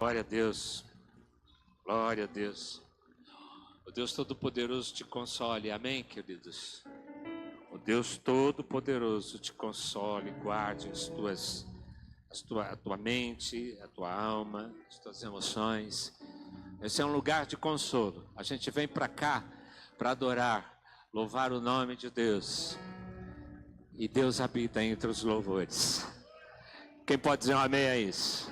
Glória a Deus, glória a Deus. O Deus Todo-Poderoso te console, amém, queridos? O Deus Todo-Poderoso te console, guarde a tua mente, a tua alma, as tuas emoções. Esse é um lugar de consolo. A gente vem para cá para adorar, louvar o nome de Deus. E Deus habita entre os louvores. Quem pode dizer um amém a isso?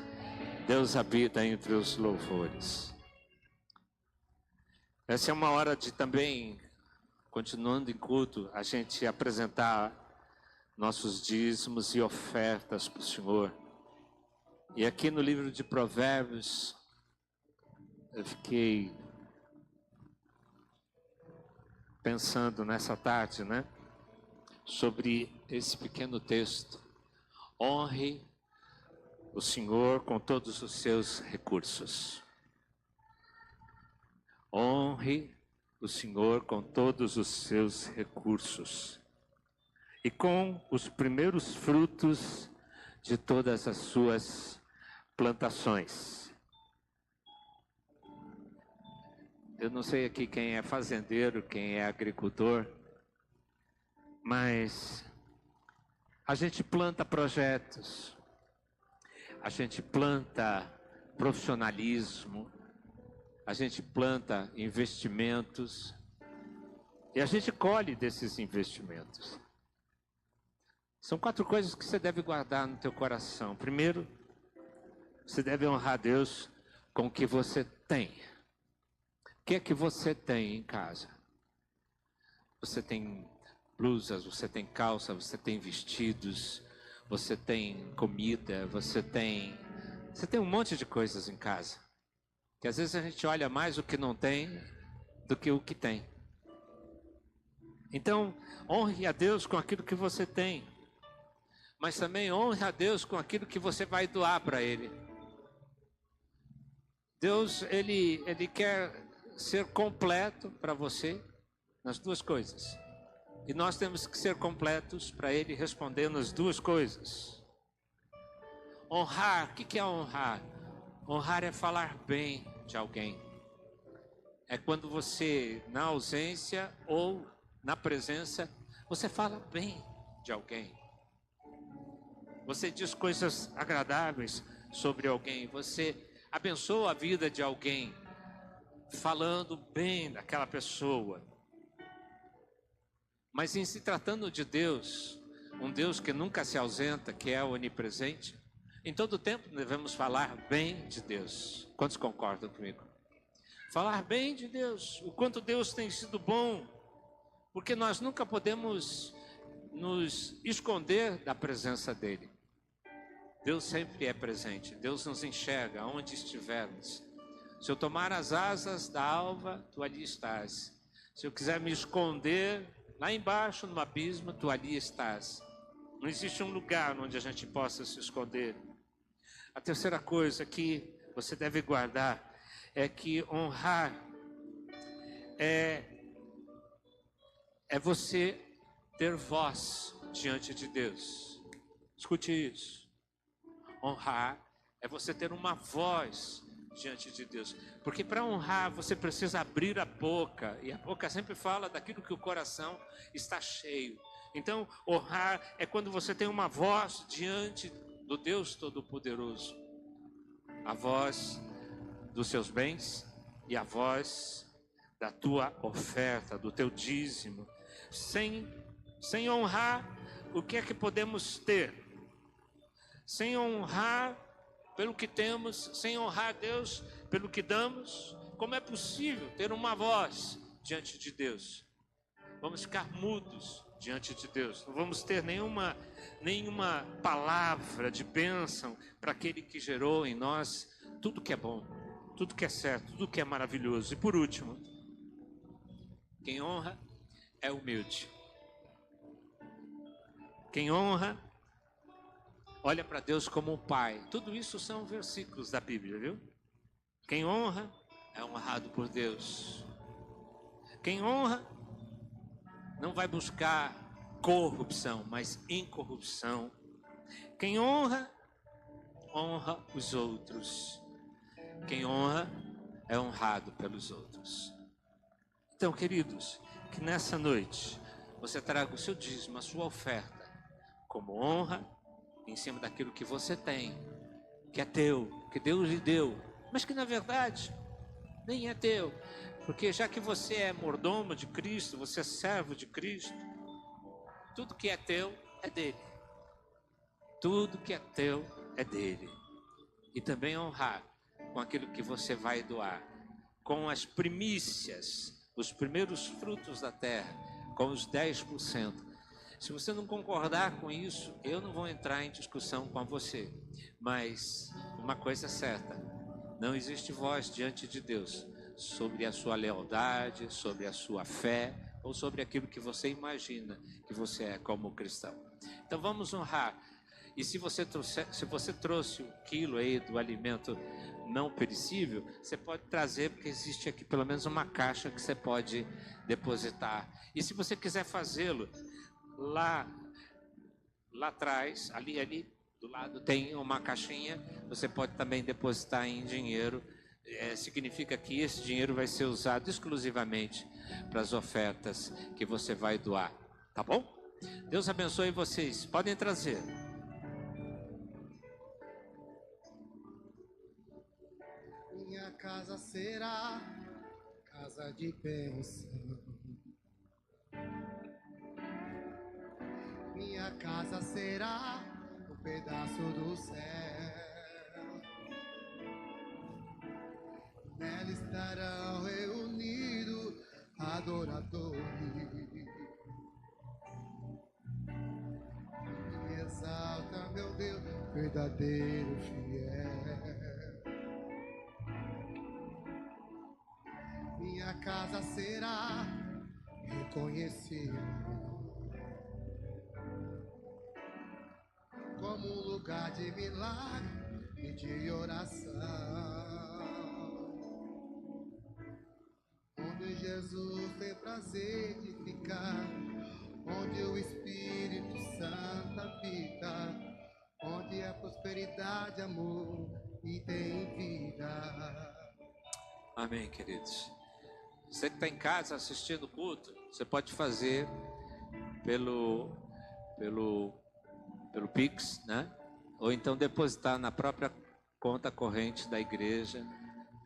Deus habita entre os louvores. Essa é uma hora de também, continuando em culto, a gente apresentar nossos dízimos e ofertas para o Senhor. E aqui no livro de Provérbios, eu fiquei pensando nessa tarde, né? Sobre esse pequeno texto. Honre o Senhor com todos os seus recursos. Honre o Senhor com todos os seus recursos. E com os primeiros frutos de todas as suas plantações. Eu não sei aqui quem é fazendeiro, quem é agricultor, mas a gente planta projetos, a gente planta profissionalismo, a gente planta investimentos e a gente colhe desses investimentos. São 4 coisas que você deve guardar no teu coração. Primeiro, você deve honrar Deus com o que você tem. O que é que você tem em casa? Você tem blusas, você tem calça, você tem vestidos, você tem comida, você tem um monte de coisas em casa. Que às vezes a gente olha mais o que não tem do que o que tem. Então, honre a Deus com aquilo que você tem. Mas também honre a Deus com aquilo que você vai doar para Ele. Deus, Ele quer ser completo para você nas 2 coisas. E nós temos que ser completos para Ele responder nas 2 coisas. Honrar, o que é honrar? Honrar é falar bem de alguém. É quando você, na ausência ou na presença, você fala bem de alguém. Você diz coisas agradáveis sobre alguém. Você abençoa a vida de alguém, falando bem daquela pessoa. Mas em se tratando de Deus, um Deus que nunca se ausenta, que é onipresente, em todo tempo devemos falar bem de Deus. Quantos concordam comigo? Falar bem de Deus, o quanto Deus tem sido bom, porque nós nunca podemos nos esconder da presença dEle. Deus sempre é presente, Deus nos enxerga onde estivermos. Se eu tomar as asas da alva, tu ali estás. Se eu quiser me esconder lá embaixo no abismo, tu ali estás. Não existe um lugar onde a gente possa se esconder. A terceira coisa que você deve guardar é que honrar é você ter voz diante de Deus. Escute isso. Honrar é você ter uma voz diante de Deus. Porque para honrar você precisa abrir a boca. E a boca sempre fala daquilo que o coração está cheio. Então, honrar é quando você tem uma voz diante do Deus Todo-Poderoso. A voz dos seus bens e a voz da tua oferta, do teu dízimo. Sem honrar, o que é que podemos ter? Sem honrar pelo que temos, sem honrar Deus pelo que damos, como é possível ter uma voz diante de Deus? Vamos ficar mudos diante de Deus, não vamos ter nenhuma palavra de bênção para aquele que gerou em nós tudo que é bom, tudo que é certo, tudo que é maravilhoso. E por último, quem honra é humilde. Quem honra olha para Deus como um pai. Tudo isso são versículos da Bíblia, viu? Quem honra é honrado por Deus. Quem honra não vai buscar corrupção, mas incorrupção. Quem honra, honra os outros. Quem honra é honrado pelos outros. Então, queridos, que nessa noite você traga o seu dízimo, a sua oferta, como honra em cima daquilo que você tem, que é teu, que Deus lhe deu, mas que na verdade nem é teu, porque já que você é mordomo de Cristo, você é servo de Cristo, tudo que é teu é dele. Tudo que é teu é dele. E também honrar com aquilo que você vai doar, com as primícias, os primeiros frutos da terra, com os 10%. Se você não concordar com isso, eu não vou entrar em discussão com você. Mas uma coisa é certa, não existe voz diante de Deus sobre a sua lealdade, sobre a sua fé ou sobre aquilo que você imagina que você é como cristão. Então vamos honrar. E se você trouxe 1 quilo aí do alimento não perecível, você pode trazer, porque existe aqui pelo menos uma caixa que você pode depositar. E se você quiser fazê-lo, lá atrás, ali do lado tem uma caixinha, você pode também depositar em dinheiro. Significa que esse dinheiro vai ser usado exclusivamente para as ofertas que você vai doar, tá bom? Deus abençoe vocês, podem trazer. Minha casa será casa de bênção. Minha casa será um pedaço do céu. Nela estarão reunidos adoradores. Me exalta, meu Deus, verdadeiro fiel. Minha casa será reconhecida como um lugar de milagre e de oração, onde Jesus tem prazer de ficar, onde o Espírito Santo habita, onde a prosperidade, amor e tem vida. Amém, queridos. Você que está em casa assistindo o culto, você pode fazer pelo Pix, né? Ou então depositar na própria conta corrente da igreja,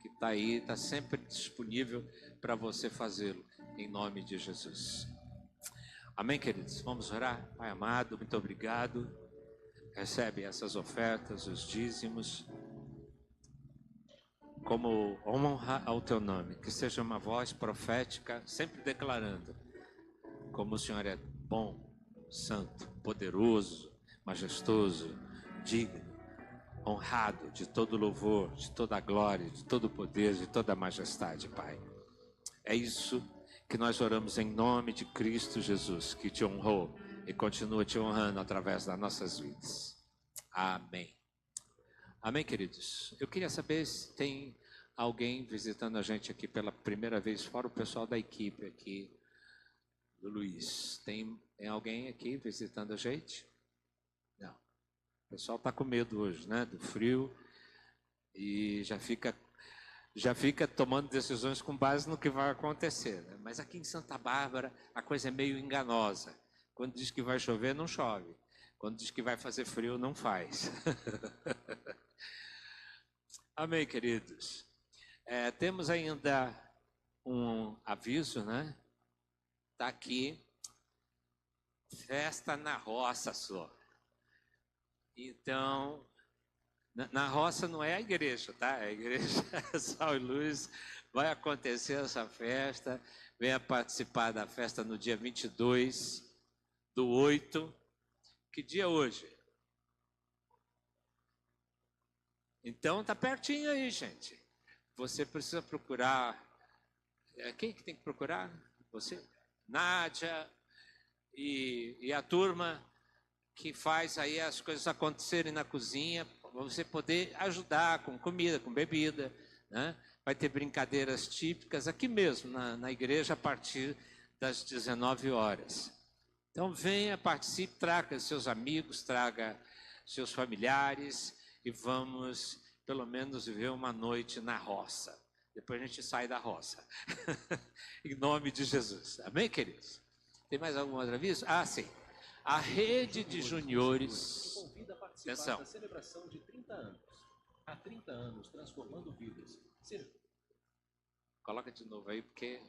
que está aí, está sempre disponível para você fazê-lo, em nome de Jesus. Amém, queridos? Vamos orar? Pai amado, muito obrigado. Recebe essas ofertas, os dízimos, como honra ao teu nome, que seja uma voz profética, sempre declarando como o Senhor é bom, santo, poderoso, majestoso, digno, honrado de todo louvor, de toda glória, de todo poder, de toda majestade, Pai. É isso que nós oramos em nome de Cristo Jesus, que te honrou e continua te honrando através das nossas vidas. Amém. Amém, queridos? Eu queria saber se tem alguém visitando a gente aqui pela primeira vez, fora o pessoal da equipe aqui do Luiz. Tem alguém aqui visitando a gente? Não. O pessoal está com medo hoje, né? Do frio e já fica tomando decisões com base no que vai acontecer, né? Mas aqui em Santa Bárbara a coisa é meio enganosa. Quando diz que vai chover, não chove. Quando diz que vai fazer frio, não faz. Amém, queridos. Temos ainda um aviso, né? Está aqui, festa na roça só. Então, na roça não é a igreja, tá? A igreja Sal e Luz, vai acontecer essa festa. Venha participar da festa no dia 22/8. Que dia é hoje? Então tá pertinho aí, gente. Você precisa procurar. Quem que tem que procurar? Você? Nádia e a turma que faz aí as coisas acontecerem na cozinha, para você poder ajudar com comida, com bebida, né? Vai ter brincadeiras típicas aqui mesmo na igreja a partir das 19 horas. Então venha, participe, traga seus amigos, traga seus familiares e vamos pelo menos viver uma noite na roça. Depois a gente sai da roça. Em nome de Jesus. Amém, queridos? Tem mais algum outro aviso? Ah, sim. A rede de juniores. Convida a participar Atenção. da celebração de 30 anos. Há 30 anos transformando vidas. Coloca de novo aí, porque...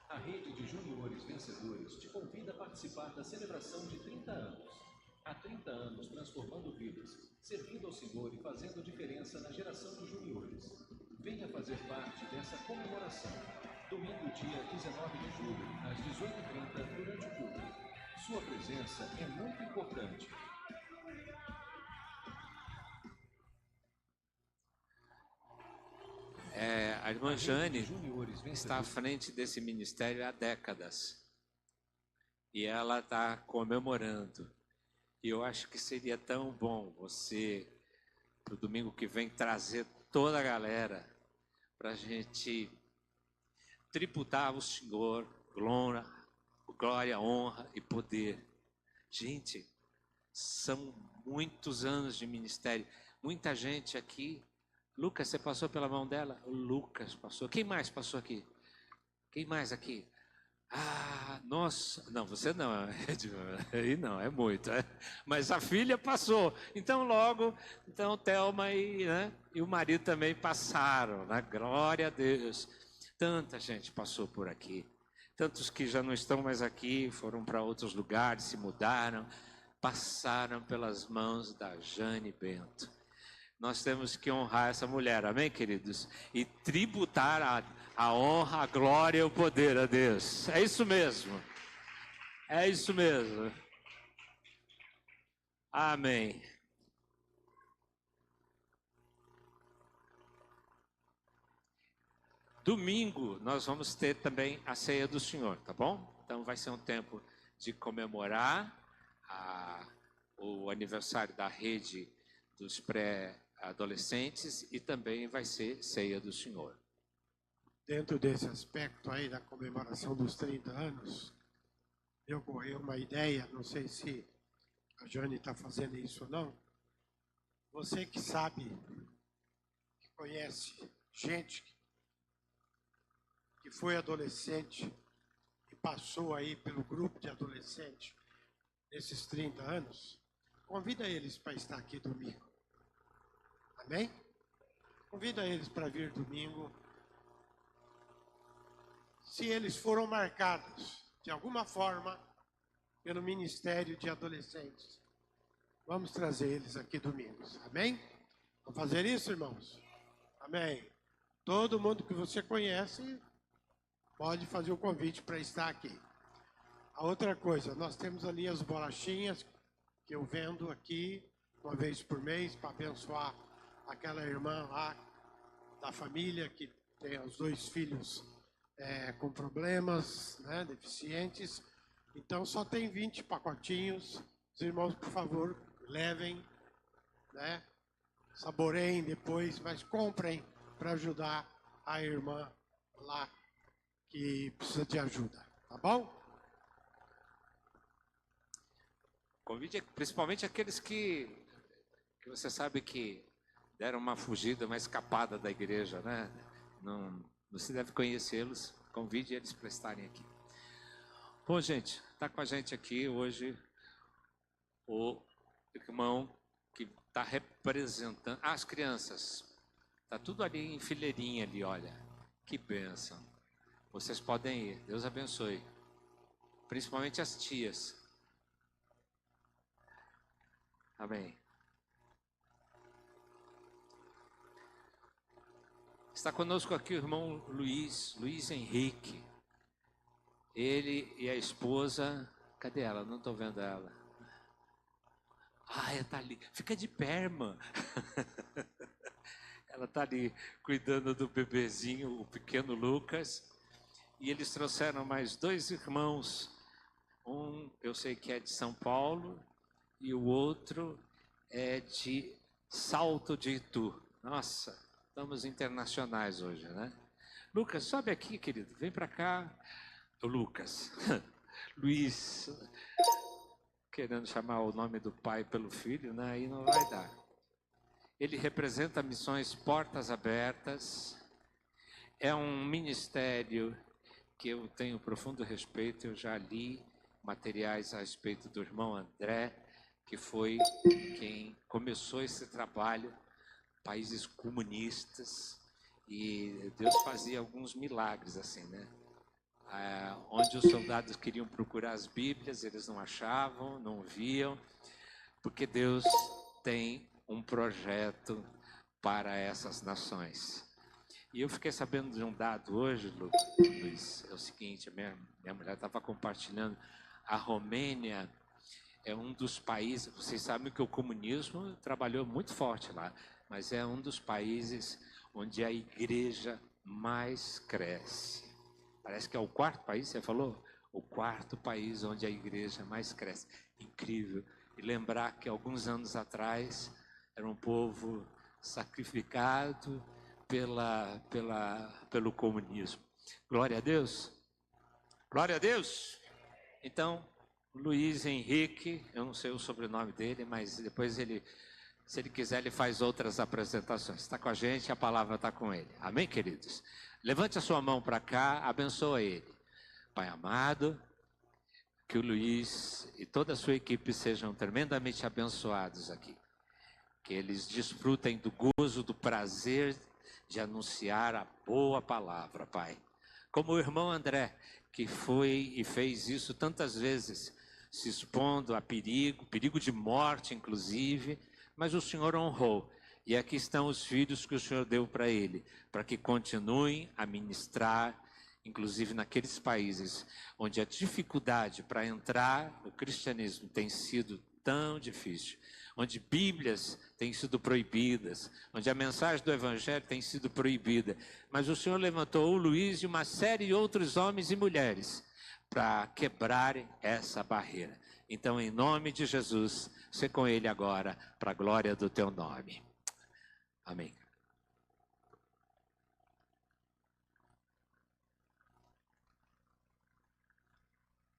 A rede de juniores vencedores te convida a participar da celebração de 30 anos. Há 30 anos transformando vidas, servindo ao Senhor e fazendo diferença na geração de juniores. Venha fazer parte dessa comemoração. Domingo, dia 19 de julho, às 18h30, durante o culto. Sua presença é muito importante. A irmã Jane está à frente desse ministério há décadas. E ela está comemorando. E eu acho que seria tão bom você, para o domingo que vem, trazer toda a galera para a gente tributar ao Senhor glória, honra e poder. Gente, são muitos anos de ministério. Muita gente aqui. Lucas, você passou pela mão dela? O Lucas passou. Quem mais passou aqui? Quem mais aqui? Ah, nossa. Não, você não. Aí não, é muito. Mas a filha passou. Então Thelma e o marido também passaram. Né? Glória a Deus. Tanta gente passou por aqui. Tantos que já não estão mais aqui, foram para outros lugares, se mudaram, passaram pelas mãos da Jane Bento. Nós temos que honrar essa mulher, amém, queridos? E tributar a honra, a glória e o poder a Deus. É isso mesmo. É isso mesmo. Amém. Domingo nós vamos ter também a ceia do Senhor, tá bom? Então vai ser um tempo de comemorar o aniversário da rede dos pré-adolescentes e também vai ser ceia do Senhor. Dentro desse aspecto aí da comemoração dos 30 anos, me ocorreu uma ideia, não sei se a Jane está fazendo isso ou não. Você que sabe, que conhece gente que foi adolescente e passou aí pelo grupo de adolescentes nesses 30 anos, convida eles para estar aqui domingo. Amém? Convida eles para vir domingo. Se eles foram marcados, de alguma forma, pelo Ministério de Adolescentes, vamos trazer eles aqui domingos. Amém? Vamos fazer isso, irmãos? Amém? Todo mundo que você conhece pode fazer o convite para estar aqui. A outra coisa, nós temos ali as bolachinhas que eu vendo aqui uma vez por mês para abençoar aquela irmã lá da família que tem os 2 filhos com problemas, né, deficientes. Então só tem 20 pacotinhos. Os irmãos, por favor, levem, né, saboreiem depois, mas comprem para ajudar a irmã lá que precisa de ajuda, tá bom? Convide principalmente aqueles que você sabe que deram uma fugida, uma escapada da igreja, né? Não se deve conhecê-los, convide eles para estarem aqui. Bom, gente, está com a gente aqui hoje o irmão que está representando as crianças. Está tudo ali em fileirinha ali, olha. Que bênção. Vocês podem ir, Deus abençoe. Principalmente as tias. Amém. Está conosco aqui o irmão Luiz Henrique. Ele e a esposa, cadê ela? Não estou vendo ela. Ah, ela está ali. Fica de pé, irmã. Ela está ali cuidando do bebezinho, o pequeno Lucas. E eles trouxeram mais 2 irmãos. Um, eu sei que é de São Paulo, e o outro é de Salto de Itu. Nossa, estamos internacionais hoje, né? Lucas, sobe aqui, querido. Vem para cá. O Lucas. Luiz. Querendo chamar o nome do pai pelo filho, né? Aí não vai dar. Ele representa Missões Portas Abertas. É um ministério que eu tenho profundo respeito. Eu já li materiais a respeito do irmão André, que foi quem começou esse trabalho, países comunistas, e Deus fazia alguns milagres assim, né? Onde os soldados queriam procurar as Bíblias, eles não achavam, não viam, porque Deus tem um projeto para essas nações. E eu fiquei sabendo de um dado hoje, Luiz, é o seguinte, minha mulher estava compartilhando, a Romênia é um dos países, vocês sabem que o comunismo trabalhou muito forte lá, mas é um dos países onde a igreja mais cresce. Parece que é o quarto país, você falou? O quarto país onde a igreja mais cresce. Incrível. E lembrar que alguns atrás era um povo sacrificado pelo comunismo. Glória a Deus. Glória a Deus. Então, Luiz Henrique, eu não sei o sobrenome dele, mas depois se ele quiser, ele faz outras apresentações. Está com a gente, a palavra está com ele. Amém, queridos? Levante a sua mão para cá, abençoa ele. Pai amado, que o Luiz e toda a sua equipe sejam tremendamente abençoados aqui. Que eles desfrutem do gozo, do prazer de anunciar a boa palavra, Pai. Como o irmão André, que foi e fez isso tantas vezes, se expondo a perigo de morte, inclusive, mas o Senhor honrou. E aqui estão os filhos que o Senhor deu para ele, para que continuem a ministrar, inclusive naqueles países onde a dificuldade para entrar no cristianismo tem sido tão difícil, onde Bíblias têm sido proibidas, onde a mensagem do Evangelho tem sido proibida. Mas o Senhor levantou o Luiz e uma série de outros homens e mulheres para quebrarem essa barreira. Então, em nome de Jesus, ser com ele agora, para a glória do teu nome. Amém.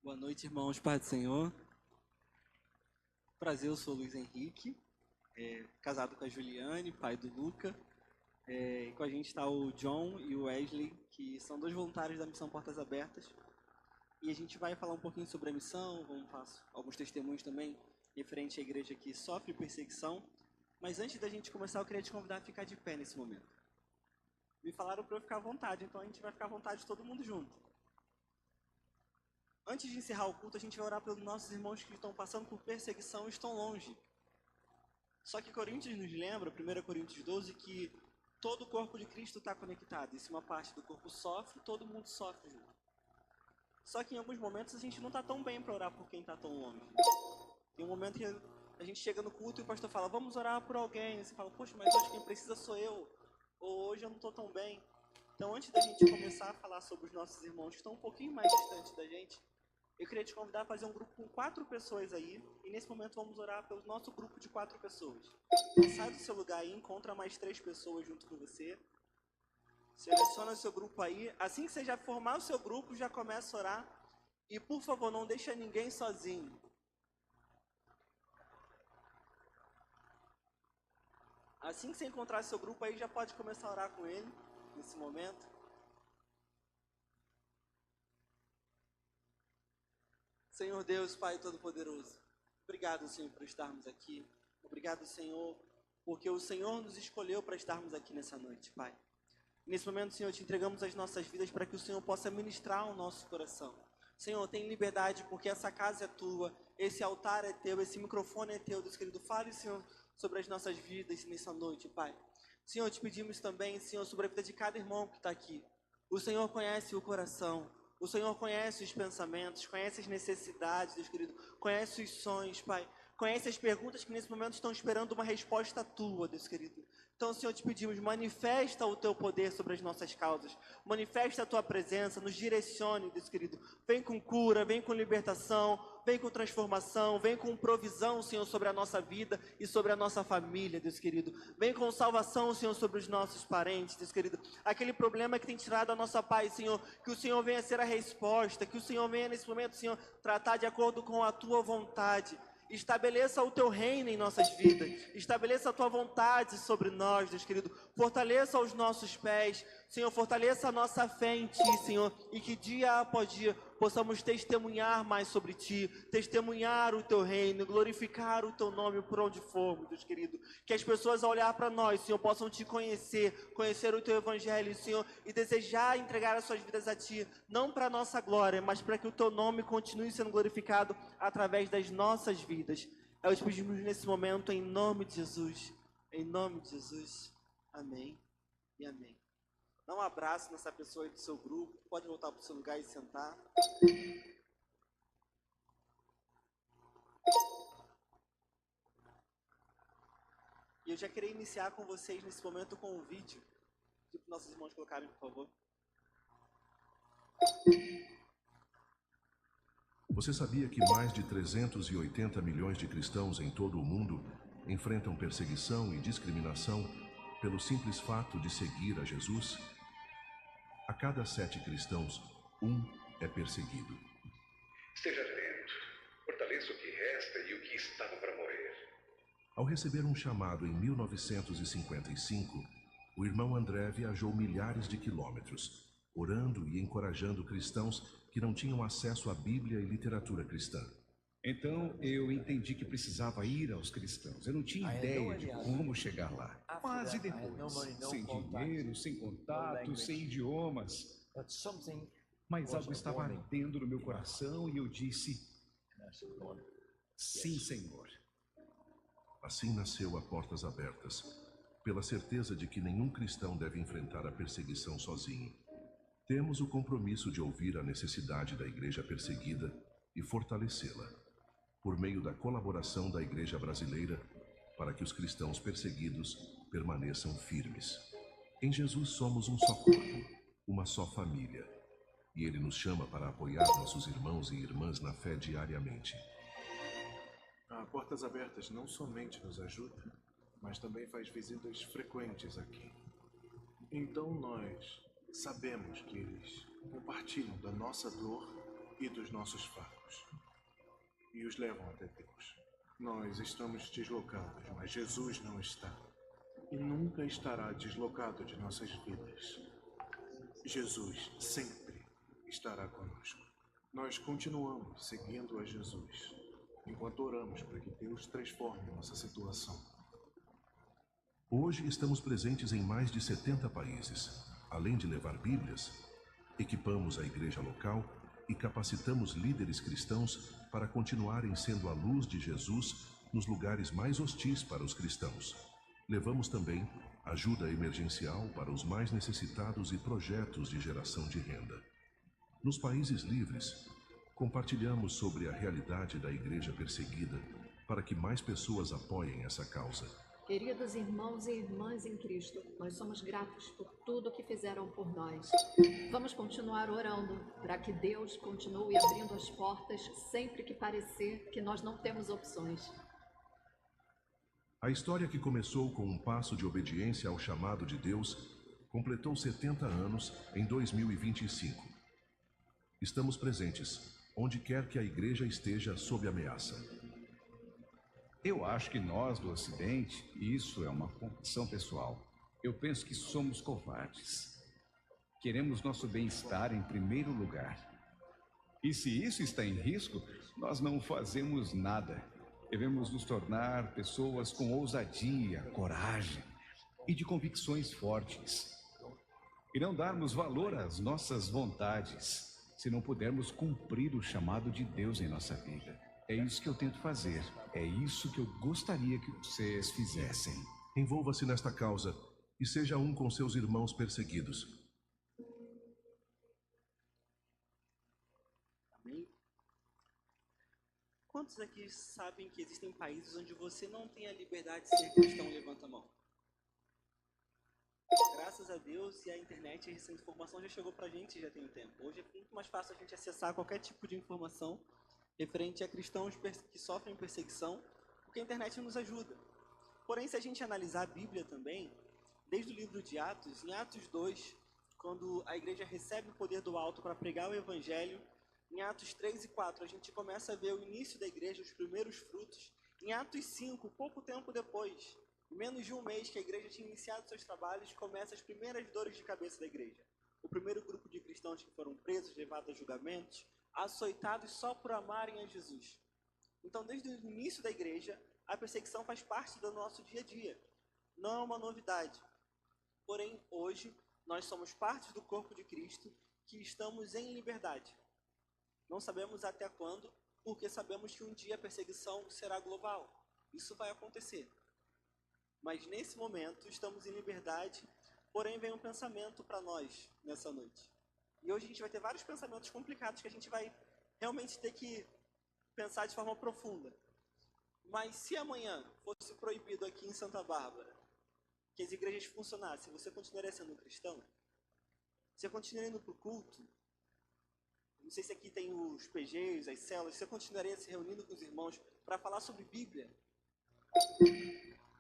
Boa noite, irmãos, Pai do Senhor. Prazer, eu sou o Luiz Henrique, casado com a Juliane, pai do Luca. E com a gente está o John e o Wesley, que são dois voluntários da Missão Portas Abertas. E a gente vai falar um pouquinho sobre a missão, vamos fazer alguns testemunhos também, referente à igreja que sofre perseguição. Mas antes da gente começar, eu queria te convidar a ficar de pé nesse momento. Me falaram para eu ficar à vontade, então a gente vai ficar à vontade todo mundo junto. Antes de encerrar o culto, a gente vai orar pelos nossos irmãos que estão passando por perseguição e estão longe. Só que Coríntios nos lembra, 1 Coríntios 12, que todo o corpo de Cristo está conectado. E se uma parte do corpo sofre, todo mundo sofre junto. Só que em alguns momentos a gente não está tão bem para orar por quem está tão longe. Tem um momento que a gente chega no culto e o pastor fala, vamos orar por alguém. E você fala, poxa, mas hoje quem precisa sou eu. Ou hoje eu não estou tão bem. Então, antes da gente começar a falar sobre os nossos irmãos que estão um pouquinho mais distantes da gente, eu queria te convidar a fazer um grupo com 4 pessoas aí. E nesse momento vamos orar pelo nosso grupo de 4 pessoas. Então, sai do seu lugar aí, encontra mais 3 pessoas junto com você. Seleciona o seu grupo aí. Assim que você já formar o seu grupo, já começa a orar. E, por favor, não deixa ninguém sozinho. Assim que você encontrar seu grupo aí, já pode começar a orar com ele, nesse momento. Senhor Deus, Pai Todo-Poderoso, obrigado, Senhor, por estarmos aqui. Obrigado, Senhor, porque o Senhor nos escolheu para estarmos aqui nessa noite, Pai. Nesse momento, Senhor, te entregamos as nossas vidas para que o Senhor possa ministrar o nosso coração. Senhor, tem liberdade, porque essa casa é tua, esse altar é teu, esse microfone é teu, Deus querido. Fale, Senhor, sobre as nossas vidas nessa noite, Pai. Senhor, te pedimos também, Senhor, sobre a vida de cada irmão que está aqui. O Senhor conhece o coração, o Senhor conhece os pensamentos, conhece as necessidades, Deus querido, conhece os sonhos, Pai. Conhece as perguntas que nesse momento estão esperando uma resposta tua, Deus querido. Então, Senhor, te pedimos, manifesta o teu poder sobre as nossas causas. Manifesta a tua presença, nos direcione, Deus querido. Vem com cura, vem com libertação, vem com transformação, vem com provisão, Senhor, sobre a nossa vida e sobre a nossa família, Deus querido. Vem com salvação, Senhor, sobre os nossos parentes, Deus querido. Aquele problema que tem tirado a nossa paz, Senhor, que o Senhor venha ser a resposta, que o Senhor venha nesse momento, Senhor, tratar de acordo com a tua vontade. Estabeleça o teu reino em nossas vidas. Estabeleça a tua vontade sobre nós, Deus querido. Fortaleça os nossos pés. Senhor, fortaleça a nossa fé em Ti, Senhor. E que dia após dia possamos testemunhar mais sobre Ti. Testemunhar o Teu reino. Glorificar o Teu nome por onde formos, Deus querido. Que as pessoas ao olhar para nós, Senhor, possam Te conhecer. Conhecer o Teu evangelho, Senhor. E desejar entregar as suas vidas a Ti. Não para a nossa glória, mas para que o Teu nome continue sendo glorificado através das nossas vidas. É o que pedimos nesse momento, em nome de Jesus. Em nome de Jesus. Amém e amém. Dá um abraço nessa pessoa aí do seu grupo. Pode voltar para o seu lugar e sentar. E eu já queria iniciar com vocês nesse momento com um vídeo. Pedir para nossos irmãos colocarem, por favor. Você sabia que mais de 380 milhões de cristãos em todo o mundo enfrentam perseguição e discriminação pelo simples fato de seguir a Jesus? A cada 7 cristãos, 1 é perseguido. Esteja atento. Fortaleça o que resta e o que estava para morrer. Ao receber um chamado em 1955, o irmão André viajou milhares de quilômetros, orando e encorajando cristãos que não tinham acesso à Bíblia e literatura cristã. Então eu entendi que precisava ir aos cristãos. Eu não tinha ideia de como chegar lá. Quase depois, sem dinheiro, sem contato, sem idiomas. Mas algo estava ardendo no meu coração e eu disse: sim, Senhor. Assim nasceu a Portas Abertas, pela certeza de que nenhum cristão deve enfrentar a perseguição sozinho. Temos o compromisso de ouvir a necessidade da igreja perseguida e fortalecê-la, por meio da colaboração da Igreja Brasileira, para que os cristãos perseguidos permaneçam firmes. Em Jesus somos um só corpo, uma só família, e Ele nos chama para apoiar nossos irmãos e irmãs na fé diariamente. A Portas Abertas não somente nos ajuda, mas também faz visitas frequentes aqui. Então nós sabemos que eles compartilham da nossa dor e dos nossos fardos e os levam até Deus. Nós estamos deslocados, mas Jesus não está e nunca estará deslocado de nossas vidas. Jesus sempre estará conosco. Nós continuamos seguindo a Jesus enquanto oramos para que Deus transforme nossa situação. Hoje estamos presentes em mais de 70 países. Além de levar Bíblias, equipamos a igreja local e capacitamos líderes cristãos para continuarem sendo a luz de Jesus nos lugares mais hostis para os cristãos. Levamos também ajuda emergencial para os mais necessitados e projetos de geração de renda. Nos países livres, compartilhamos sobre a realidade da igreja perseguida para que mais pessoas apoiem essa causa. Queridos irmãos e irmãs em Cristo, nós somos gratos por tudo o que fizeram por nós. Vamos continuar orando para que Deus continue abrindo as portas sempre que parecer que nós não temos opções. A história que começou com um passo de obediência ao chamado de Deus completou 70 anos em 2025. Estamos presentes onde quer que a igreja esteja sob ameaça. Eu acho que nós do Ocidente, isso é uma convicção pessoal, eu penso que somos covardes. Queremos nosso bem-estar em primeiro lugar. E se isso está em risco, nós não fazemos nada. Devemos nos tornar pessoas com ousadia, coragem e de convicções fortes. E não darmos valor às nossas vontades, se não pudermos cumprir o chamado de Deus em nossa vida. É isso que eu tento fazer. É isso que eu gostaria que vocês fizessem. Envolva-se nesta causa e seja um com seus irmãos perseguidos. Amém? Quantos aqui sabem que existem países onde você não tem a liberdade de ser cristão? Levanta a mão. Graças a Deus e a internet, essa informação já chegou pra gente já tem um tempo. Hoje é muito mais fácil a gente acessar qualquer tipo de informação referente a cristãos que sofrem perseguição, porque a internet nos ajuda. Porém, se a gente analisar a Bíblia também, desde o livro de Atos, em Atos 2, quando a igreja recebe o poder do alto para pregar o evangelho, Em Atos 3 e 4, a gente começa a ver o início da igreja, os primeiros frutos. Em Atos 5, pouco tempo depois, em menos de um mês que a igreja tinha iniciado seus trabalhos, começam as primeiras dores de cabeça da igreja. O primeiro grupo de cristãos que foram presos, levados a julgamentos, açoitados só por amarem a Jesus. Então, desde o início da igreja, a perseguição faz parte do nosso dia a dia. Não é uma novidade. Porém, hoje, nós somos parte do corpo de Cristo que estamos em liberdade. Não sabemos até quando, porque sabemos que um dia a perseguição será global. Isso vai acontecer. Mas nesse momento estamos em liberdade, porém vem um pensamento para nós nessa noite. E hoje a gente vai ter vários pensamentos complicados que a gente vai realmente ter que pensar de forma profunda. Mas se amanhã fosse proibido aqui em Santa Bárbara que as igrejas funcionassem, você continuaria sendo cristão? Você continuaria indo para o culto? Não sei se aqui tem os PGs, as células. Você continuaria se reunindo com os irmãos para falar sobre Bíblia?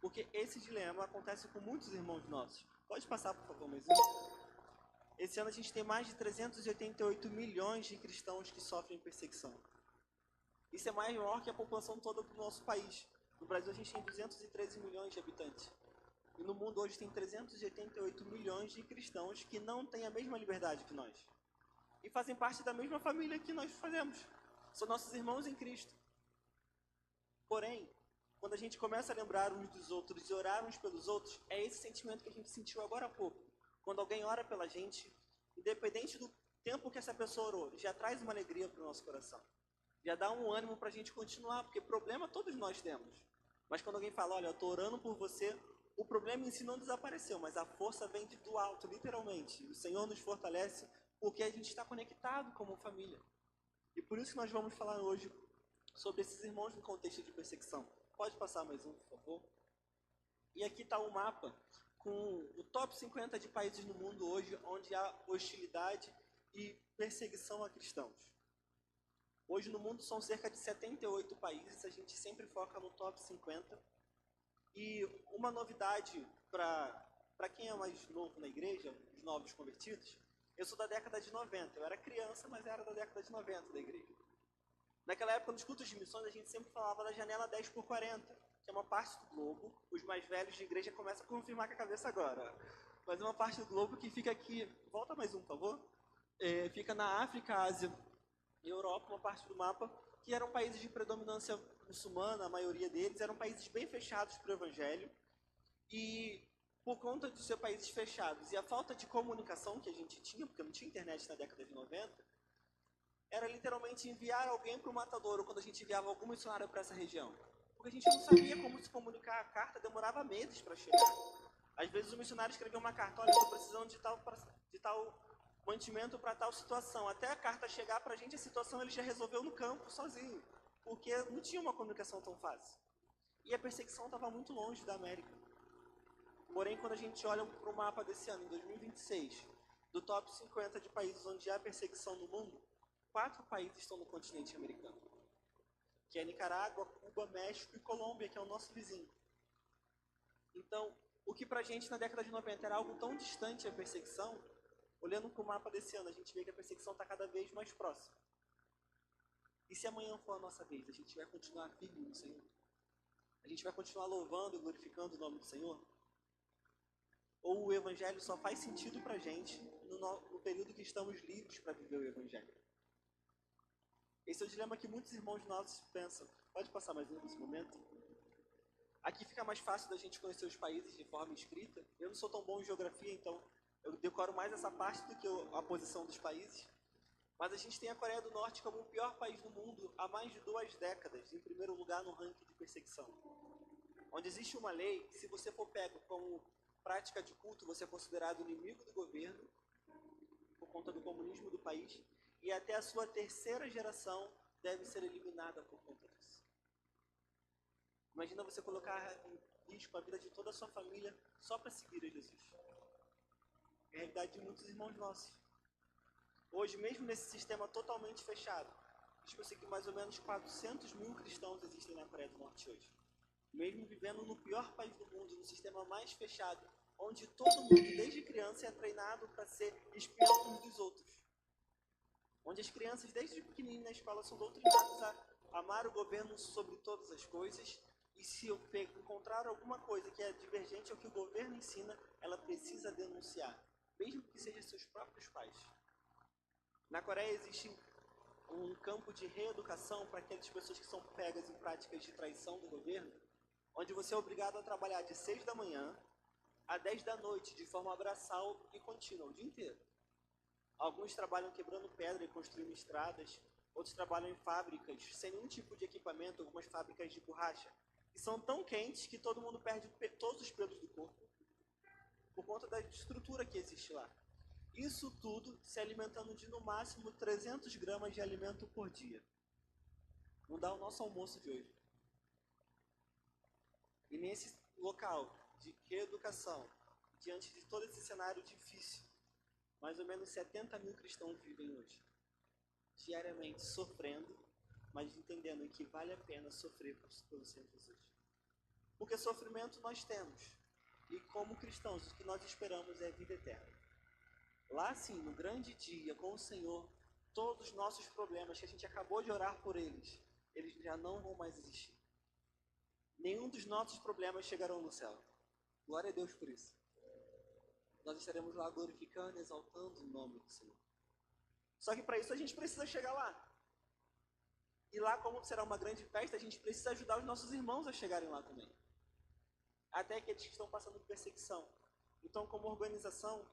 Porque esse dilema acontece com muitos irmãos nossos. Pode passar, por favor, mais um. Esse ano a gente tem mais de 388 milhões de cristãos que sofrem perseguição. Isso é maior que a população toda do nosso país. No Brasil a gente tem 213 milhões de habitantes. E no mundo hoje tem 388 milhões de cristãos que não têm a mesma liberdade que nós. E fazem parte da mesma família que nós fazemos. São nossos irmãos em Cristo. Porém, quando a gente começa a lembrar uns dos outros e orar uns pelos outros, é esse sentimento que a gente sentiu agora há pouco. Quando alguém ora pela gente, independente do tempo que essa pessoa orou, já traz uma alegria para o nosso coração. Já dá um ânimo para a gente continuar, porque problema todos nós temos. Mas quando alguém fala, olha, eu estou orando por você, o problema em si não desapareceu, mas a força vem do alto, literalmente. O Senhor nos fortalece porque a gente está conectado como família. E por isso que nós vamos falar hoje sobre esses irmãos no contexto de perseguição. Pode passar mais um, por favor? E aqui está o mapa com o top 50 de países no mundo hoje onde há hostilidade e perseguição a cristãos. Hoje no mundo são cerca de 78 países, a gente sempre foca no top 50. E uma novidade para quem é mais novo na igreja, os novos convertidos, eu sou da década de 90, eu era criança, mas era da década de 90 da igreja. Naquela época, nos cultos de missões, a gente sempre falava da janela 10x40, que é uma parte do globo. Os mais velhos de igreja começam a confirmar com a cabeça agora. Mas é uma parte do globo que fica aqui, volta mais um, por favor. Fica na África, Ásia e Europa, uma parte do mapa, que eram países de predominância muçulmana, a maioria deles, eram países bem fechados para o evangelho. E por conta de ser países fechados e a falta de comunicação que a gente tinha, porque não tinha internet na década de 90, era literalmente enviar alguém para o matadouro quando a gente enviava algum missionário para essa região. Porque a gente não sabia como se comunicar, a carta demorava meses para chegar. Às vezes o missionário escrevia uma carta, olha, estou precisando de tal mantimento para tal situação. Até a carta chegar para a gente, a situação ele já resolveu no campo, sozinho. Porque não tinha uma comunicação tão fácil. E a perseguição estava muito longe da América. Porém, quando a gente olha para o mapa desse ano, em 2026, do top 50 de países onde há perseguição no mundo, 4 países estão no continente americano. Que é Nicarágua, Cuba, México e Colômbia, que é o nosso vizinho. Então, o que pra gente na década de 90 era algo tão distante, a perseguição, olhando para o mapa desse ano, a gente vê que a perseguição está cada vez mais próxima. E se amanhã for a nossa vez, a gente vai continuar firme no Senhor? A gente vai continuar louvando e glorificando o nome do Senhor? Ou o Evangelho só faz sentido pra gente no período que estamos livres para viver o Evangelho? Esse é o dilema que muitos irmãos nossos pensam. Pode passar mais um nesse momento? Aqui fica mais fácil da gente conhecer os países de forma escrita. Eu não sou tão bom em geografia, então eu decoro mais essa parte do que a posição dos países. Mas a gente tem a Coreia do Norte como o pior país do mundo há mais de 2 décadas, em primeiro lugar no ranking de perseguição. Onde existe uma lei que, se você for pego como prática de culto, você é considerado inimigo do governo, por conta do comunismo do país, e até a sua 3ª geração deve ser eliminada por conta disso. Imagina você colocar em risco a vida de toda a sua família só para seguir a Jesus. É a realidade de muitos irmãos nossos. Hoje, mesmo nesse sistema totalmente fechado, estima-se que mais ou menos 400 mil cristãos existem na Coreia do Norte hoje. Mesmo vivendo no pior país do mundo, no sistema mais fechado, onde todo mundo, desde criança, é treinado para ser espião uns dos outros. onde as crianças, desde pequenininho na escola, são doutrinadas a amar o governo sobre todas as coisas, e se encontrar alguma coisa que é divergente ao que o governo ensina, ela precisa denunciar, mesmo que sejam seus próprios pais. Na Coreia existe um campo de reeducação para aquelas pessoas que são pegas em práticas de traição do governo, onde você é obrigado a trabalhar de 6 da manhã a 10 da noite, de forma braçal e contínua, o dia inteiro. Alguns trabalham quebrando pedra e construindo estradas, outros trabalham em fábricas sem nenhum tipo de equipamento, algumas fábricas de borracha, que são tão quentes que todo mundo perde todos os pelos do corpo, por conta da estrutura que existe lá. Isso tudo se alimentando de, no máximo, 300 gramas de alimento por dia. Não dá o nosso almoço de hoje. E nesse local de reeducação, diante de todo esse cenário difícil, mais ou menos 70 mil cristãos vivem hoje, diariamente sofrendo, mas entendendo que vale a pena sofrer pelo Senhor Jesus. Porque sofrimento nós temos, e como cristãos, o que nós esperamos é a vida eterna. Lá sim, no grande dia com o Senhor, todos os nossos problemas que a gente acabou de orar por eles já não vão mais existir. Nenhum dos nossos problemas chegarão no céu. Glória a Deus por isso. Nós estaremos lá glorificando e exaltando o nome do Senhor. Só que para isso a gente precisa chegar lá. E lá, como será uma grande festa, a gente precisa ajudar os nossos irmãos a chegarem lá também. Até aqueles que estão passando por perseguição. Então, como organização,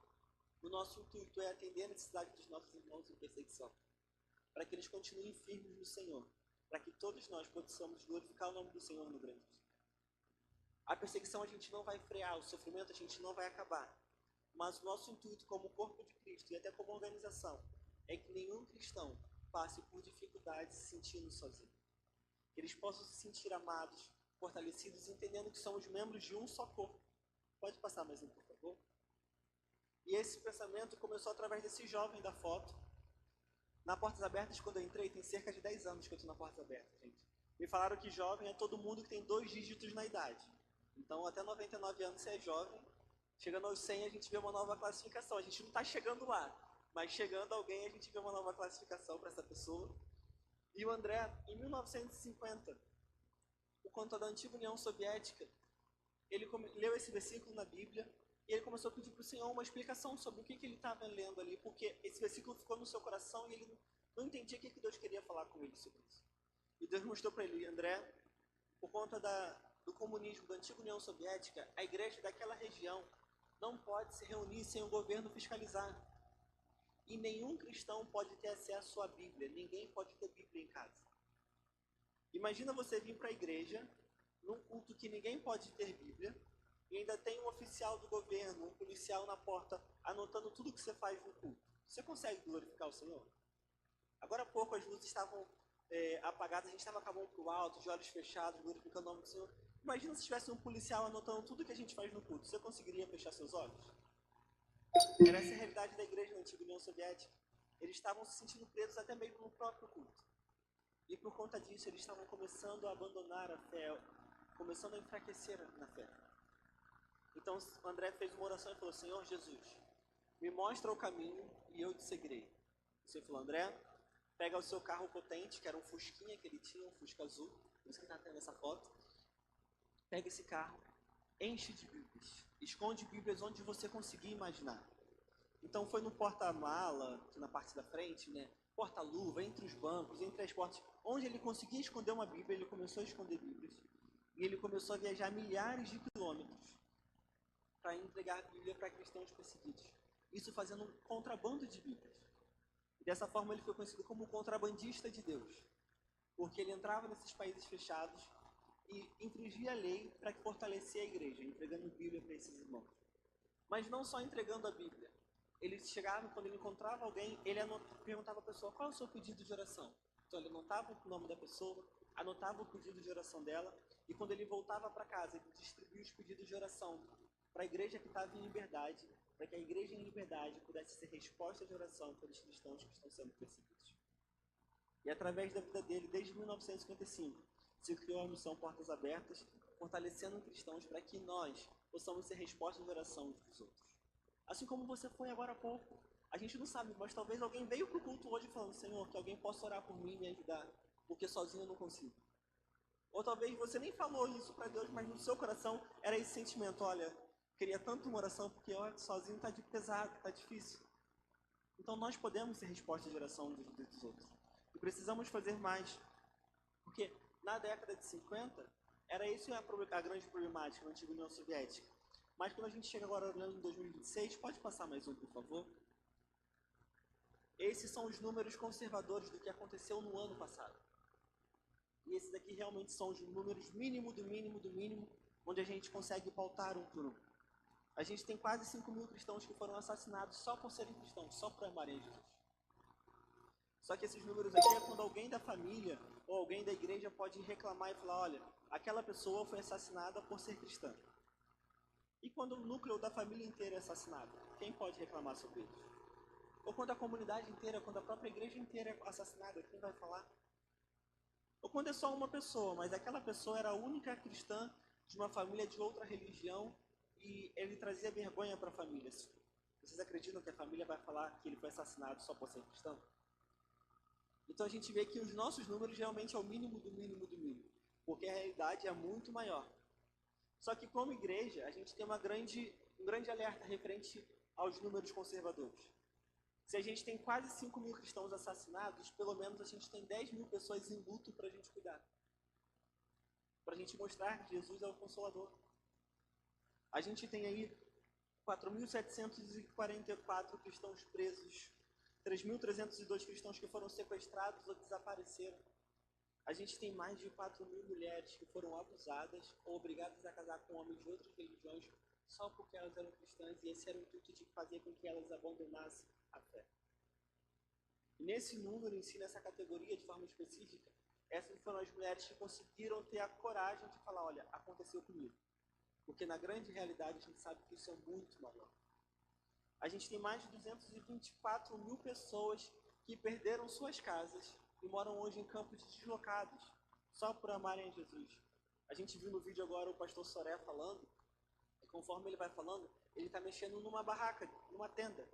o nosso intuito é atender a necessidade dos nossos irmãos em perseguição, para que eles continuem firmes no Senhor, para que todos nós possamos glorificar o nome do Senhor no grande dia. A perseguição a gente não vai frear, o sofrimento a gente não vai acabar, mas o nosso intuito como corpo de Cristo e até como organização é que nenhum cristão passe por dificuldades se sentindo sozinho. Que eles possam se sentir amados, fortalecidos, entendendo que somos membros de um só corpo. Pode passar mais um, por favor? E esse pensamento começou através desse jovem da foto. Na Portas Abertas, quando eu entrei, tem cerca de 10 anos que eu estou na Portas Abertas, gente. Me falaram que jovem é todo mundo que tem 2 dígitos na idade. Então, até 99 anos você é jovem. Chegando aos 100, a gente vê uma nova classificação. A gente não está chegando lá, mas chegando alguém, a gente vê uma nova classificação para essa pessoa. E o André, em 1950, por conta da antiga União Soviética, ele leu esse versículo na Bíblia, e ele começou a pedir para o Senhor uma explicação sobre o que ele estava lendo ali, porque esse versículo ficou no seu coração e ele não entendia o que Deus queria falar com ele sobre isso. E Deus mostrou para ele, André, por conta do comunismo, da antiga União Soviética, a igreja daquela região não pode se reunir sem o governo fiscalizar. E nenhum cristão pode ter acesso à Bíblia, ninguém pode ter Bíblia em casa. Imagina você vir para a igreja, num culto que ninguém pode ter Bíblia, e ainda tem um oficial do governo, um policial na porta, anotando tudo que você faz no culto. Você consegue glorificar o Senhor? Agora há pouco as luzes estavam apagadas, a gente estava com a mão para o alto, de olhos fechados, glorificando o nome do Senhor. Imagina se tivesse um policial anotando tudo que a gente faz no culto. Você conseguiria fechar seus olhos? Era essa a realidade da igreja na antiga União Soviética. Eles estavam se sentindo presos até mesmo no próprio culto. E por conta disso, eles estavam começando a abandonar a fé, começando a enfraquecer na fé. Então André fez uma oração e falou, Senhor Jesus, me mostra o caminho e eu te seguirei. O Senhor falou, André, pega o seu carro potente, que era um Fusquinha que ele tinha, um Fusca azul, por isso que está tendo essa foto. Pega esse carro, enche de Bíblias, esconde Bíblias onde você conseguir imaginar. Então foi no porta-mala, aqui na parte da frente, né? Porta-luva, entre os bancos, entre as portas, onde ele conseguia esconder uma Bíblia, ele começou a esconder Bíblias. E ele começou a viajar milhares de quilômetros para entregar a Bíblia para cristãos perseguidos. Isso fazendo um contrabando de Bíblias. E dessa forma ele foi conhecido como contrabandista de Deus. Porque ele entrava nesses países fechados e infringia a lei para fortalecer a igreja, entregando Bíblia para esses irmãos. Mas não só entregando a Bíblia. Ele chegava, quando ele encontrava alguém, ele perguntava à pessoa, qual é o seu pedido de oração? Então ele anotava o nome da pessoa, anotava o pedido de oração dela, e quando ele voltava para casa, ele distribuía os pedidos de oração para a igreja que estava em liberdade, para que a igreja em liberdade pudesse ser resposta de oração para os cristãos que estão sendo perseguidos. E através da vida dele, desde 1955, se criou a missão Portas Abertas, fortalecendo cristãos para que nós possamos ser resposta de oração uns dos outros. Assim como você foi agora há pouco, A gente não sabe, mas talvez alguém veio para o culto hoje falando, Senhor, que alguém possa orar por mim e me ajudar, porque sozinho eu não consigo. Ou talvez você nem falou isso para Deus, mas no seu coração era esse sentimento, olha, queria tanto uma oração, porque olha, sozinho está pesado, está difícil. Então nós podemos ser resposta de oração uns dos outros. E precisamos fazer mais. Porque na década de 50, era isso a grande problemática na antiga União Soviética. Mas quando a gente chega agora em 2026, pode passar mais um, por favor? Esses são os números conservadores do que aconteceu no ano passado. E esses aqui realmente são os números mínimo do mínimo do mínimo, onde a gente consegue pautar um por um. A gente tem quase 5.000 cristãos que foram assassinados só por serem cristãos, só por amarem Jesus. Só que esses números aqui é quando alguém da família ou alguém da igreja pode reclamar e falar, olha, aquela pessoa foi assassinada por ser cristã. E quando o núcleo da família inteira é assassinado, quem pode reclamar sobre isso? Ou quando a comunidade inteira, quando a própria igreja inteira é assassinada, quem vai falar? Ou quando é só uma pessoa, mas aquela pessoa era a única cristã de uma família de outra religião e ele trazia vergonha para a família. Vocês acreditam que a família vai falar que ele foi assassinado só por ser cristão? Então a gente vê que os nossos números realmente é o mínimo do mínimo do mínimo, porque a realidade é muito maior. Só que como igreja, a gente tem um grande alerta referente aos números conservadores. Se a gente tem quase 5.000 cristãos assassinados, pelo menos a gente tem 10.000 pessoas em luto para a gente cuidar. Para a gente mostrar que Jesus é o Consolador. A gente tem aí 4.744 cristãos presos, 3.302 cristãos que foram sequestrados ou desapareceram. A gente tem mais de 4.000 mulheres que foram abusadas ou obrigadas a casar com homens de outras religiões só porque elas eram cristãs, e esse era o intuito de fazer com que elas abandonassem a fé. E nesse número em si, nessa categoria de forma específica, essas foram as mulheres que conseguiram ter a coragem de falar, olha, aconteceu comigo. Porque na grande realidade a gente sabe que isso é muito maior. A gente tem mais de 224.000 pessoas que perderam suas casas e moram hoje em campos deslocados, só por amarem a Jesus. A gente viu no vídeo agora o pastor Soré falando, e conforme ele vai falando, ele está mexendo numa barraca, numa tenda,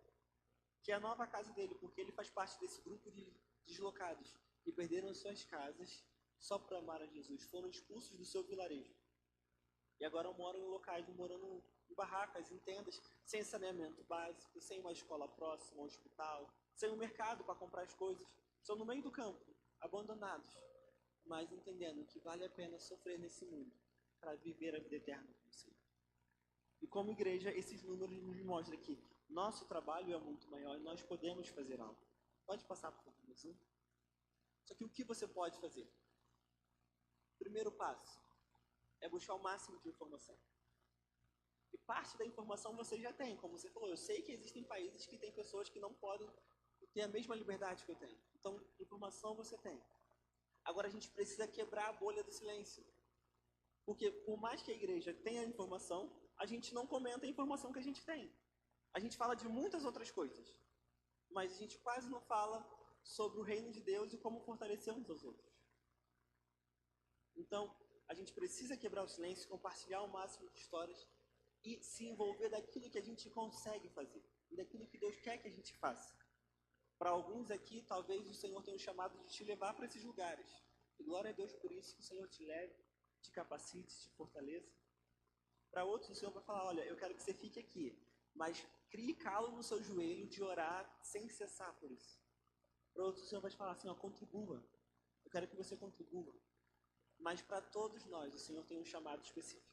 que é a nova casa dele, porque ele faz parte desse grupo de deslocados que perderam suas casas só por amar a Jesus, foram expulsos do seu vilarejo. E agora moram em locais, morando em barracas, em tendas, sem saneamento básico, sem uma escola próxima, um hospital, sem um mercado para comprar as coisas. São no meio do campo, abandonados, mas entendendo que vale a pena sofrer nesse mundo para viver a vida eterna com o Senhor. E como igreja, esses números nos mostram que nosso trabalho é muito maior e nós podemos fazer algo. Pode passar por favor, assim? Só que o que você pode fazer? Primeiro passo é buscar o máximo de informação. E parte da informação você já tem, como você falou. Eu sei que existem países que têm pessoas que não podem ter a mesma liberdade que eu tenho. Então, informação você tem. Agora a gente precisa quebrar a bolha do silêncio. Porque por mais que a igreja tenha informação, a gente não comenta a informação que a gente tem. A gente fala de muitas outras coisas, mas a gente quase não fala sobre o reino de Deus e como fortalecer uns aos outros. Então, a gente precisa quebrar o silêncio, compartilhar o máximo de histórias e se envolver daquilo que a gente consegue fazer, e daquilo que Deus quer que a gente faça. Para alguns aqui, talvez o Senhor tenha um chamado de te levar para esses lugares. E glória a Deus por isso, que o Senhor te leve, te capacite, te fortaleça. Para outros, o Senhor vai falar, olha, eu quero que você fique aqui, mas crie calo no seu joelho de orar sem cessar por isso. Para outros, o Senhor vai falar assim, ó, contribua. Eu quero que você contribua. Mas para todos nós, o Senhor tem um chamado específico.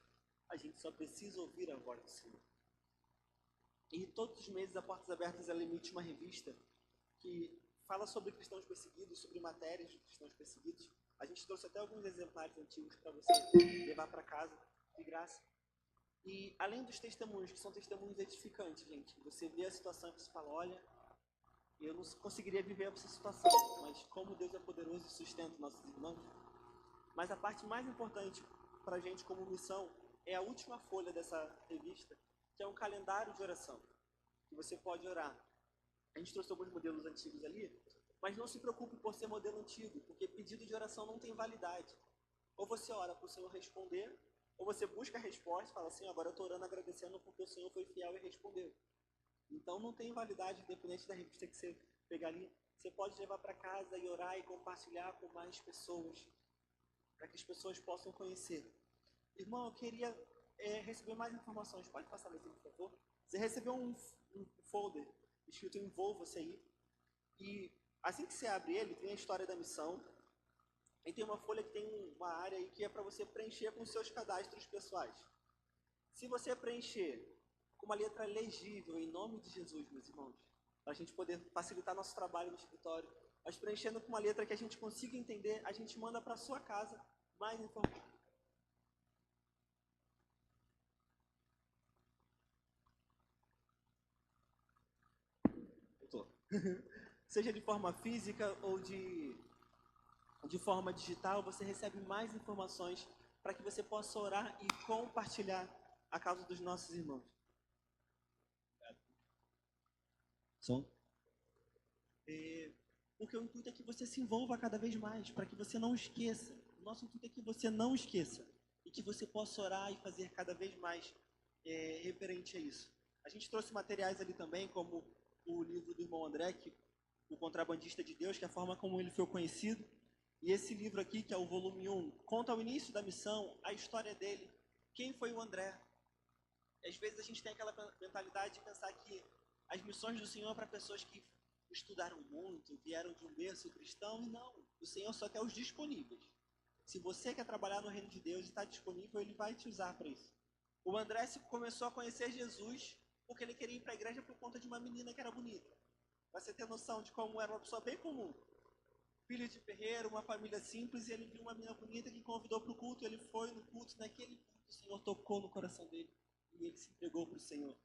A gente só precisa ouvir a voz do Senhor. E todos os meses, a Portas Abertas, ela emite uma revista que fala sobre cristãos perseguidos, sobre matérias de cristãos perseguidos. A gente trouxe até alguns exemplares antigos para você levar para casa, de graça. E além dos testemunhos, que são testemunhos edificantes, gente, você vê a situação e você fala, olha, eu não conseguiria viver essa situação, mas como Deus é poderoso e sustenta nossos irmãos. Mas a parte mais importante para a gente como missão é a última folha dessa revista, que é um calendário de oração, que você pode orar. A gente trouxe alguns modelos antigos ali, mas não se preocupe por ser modelo antigo, porque pedido de oração não tem validade. Ou você ora para o Senhor responder, ou você busca a resposta e fala assim, agora eu estou orando agradecendo porque o Senhor foi fiel e respondeu. Então não tem validade, independente da revista que você pegar ali. Você pode levar para casa e orar e compartilhar com mais pessoas, para que as pessoas possam conhecer. Irmão, eu queria receber mais informações. Pode passar mais, por favor? Você recebeu um folder escrito Envolva-se aí. E assim que você abre ele, tem a história da missão. E tem uma folha que tem uma área aí que é para você preencher com seus cadastros pessoais. Se você preencher com uma letra legível, em nome de Jesus, meus irmãos, para a gente poder facilitar nosso trabalho no escritório, mas preenchendo com uma letra que a gente consiga entender, a gente manda para sua casa mais informações. Seja de forma física ou de forma digital, você recebe mais informações para que você possa orar e compartilhar a causa dos nossos irmãos. Som? Porque o intuito é que você se envolva cada vez mais, para que você não esqueça. O nosso intuito é que você não esqueça e que você possa orar e fazer cada vez mais referente a isso. A gente trouxe materiais ali também, como o livro do irmão André, O Contrabandista de Deus, que é a forma como ele foi conhecido. E esse livro aqui, que é o volume 1, conta o início da missão, a história dele, quem foi o André. E às vezes a gente tem aquela mentalidade de pensar que as missões do Senhor é para pessoas que estudaram muito, vieram de um berço cristão, e não. O Senhor só quer os disponíveis. Se você quer trabalhar no reino de Deus e está disponível, Ele vai te usar para isso. O André começou a conhecer Jesus porque ele queria ir para a igreja por conta de uma menina que era bonita. Para você ter noção de como era uma pessoa bem comum. Filho de ferreiro, uma família simples, e ele viu uma menina bonita que convidou para o culto, ele foi no culto, naquele culto o Senhor tocou no coração dele e ele se entregou para o Senhor.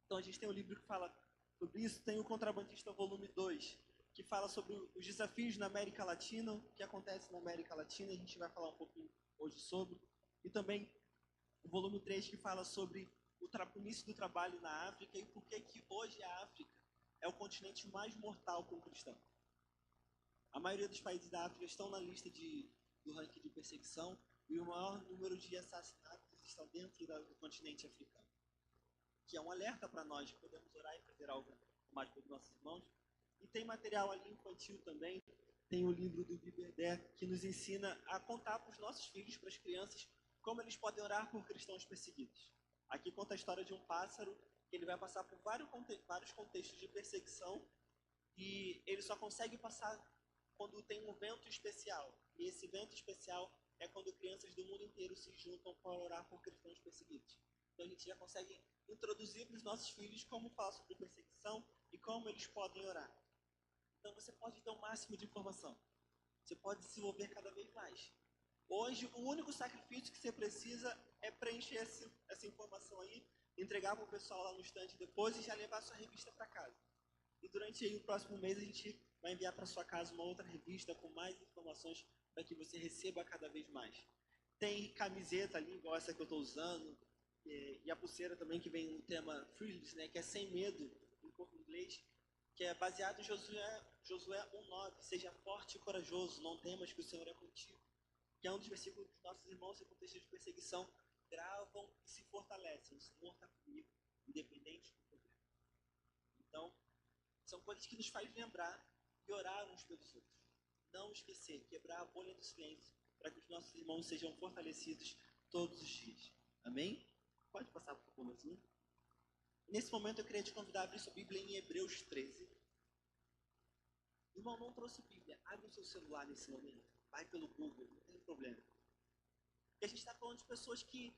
Então a gente tem um livro que fala sobre isso, tem o Contrabandista volume 2, que fala sobre os desafios na América Latina, o que acontece na América Latina, a gente vai falar um pouquinho hoje sobre, e também o volume 3, que fala sobre o início do trabalho na África e por que hoje a África é o continente mais mortal para um cristão. A maioria dos países da África estão na lista do ranking de perseguição e o maior número de assassinatos estão dentro do continente africano. Que é um alerta para nós, que podemos orar e fazer algo mais pelos nossos irmãos. E tem material ali infantil também, tem o livro do Biberdé, que nos ensina a contar para os nossos filhos, para as crianças, como eles podem orar por cristãos perseguidos. Aqui conta a história de um pássaro, que ele vai passar por vários contextos de perseguição, e ele só consegue passar quando tem um vento especial. E esse vento especial é quando crianças do mundo inteiro se juntam para orar por cristãos perseguidos. Então a gente já consegue introduzir para os nossos filhos como falar sobre perseguição e como eles podem orar. Então você pode ter o máximo de informação. Você pode desenvolver cada vez mais. Hoje, o único sacrifício que você precisa é preencher essa informação aí, entregar para o pessoal lá no estande depois e já levar a sua revista para casa. E durante aí, o próximo mês a gente vai enviar para sua casa uma outra revista com mais informações para que você receba cada vez mais. Tem camiseta ali, igual essa que eu estou usando, e a pulseira também que vem no tema Fearless, né, que é sem medo, em português, que é baseado em Josué 1:9. Seja forte e corajoso, não temas que o Senhor é contigo. Que é um dos versículos que nossos irmãos em contexto de perseguição gravam e se fortalecem. O Senhor está comigo, independente do problema. Então, são coisas que nos fazem lembrar e orar uns pelos outros. Não esquecer, quebrar a bolha do silêncio, para que os nossos irmãos sejam fortalecidos todos os dias. Amém? Pode passar por favor, assim. Nesse momento eu queria te convidar a abrir sua Bíblia em Hebreus 13. Irmão, não trouxe Bíblia, abre o seu celular nesse momento. Vai pelo Google, não tem problema. Porque a gente está falando de pessoas que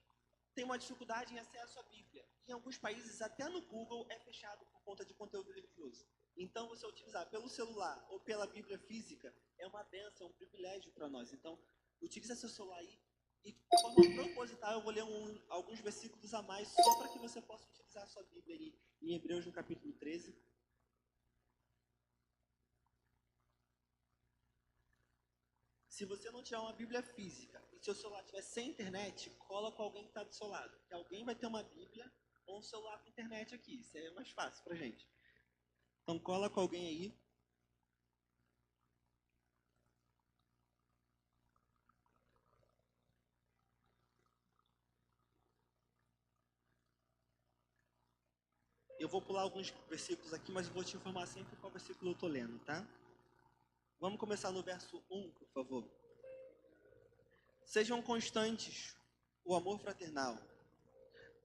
têm uma dificuldade em acesso à Bíblia. Em alguns países, até no Google, é fechado por conta de conteúdo religioso. Então, você utilizar pelo celular ou pela Bíblia física é uma bênção, é um privilégio para nós. Então, utilize seu celular aí e, de forma proposital, eu vou ler alguns versículos a mais só para que você possa utilizar a sua Bíblia aí em Hebreus, no capítulo 13. Se você não tiver uma Bíblia física e seu celular estiver sem internet, cola com alguém que está do seu lado. Que alguém vai ter uma Bíblia ou um celular com internet aqui. Isso é mais fácil pra gente. Então cola com alguém aí. Eu vou pular alguns versículos aqui, mas eu vou te informar sempre qual versículo eu estou lendo, tá? Vamos começar no verso 1, por favor. Sejam constantes o amor fraternal.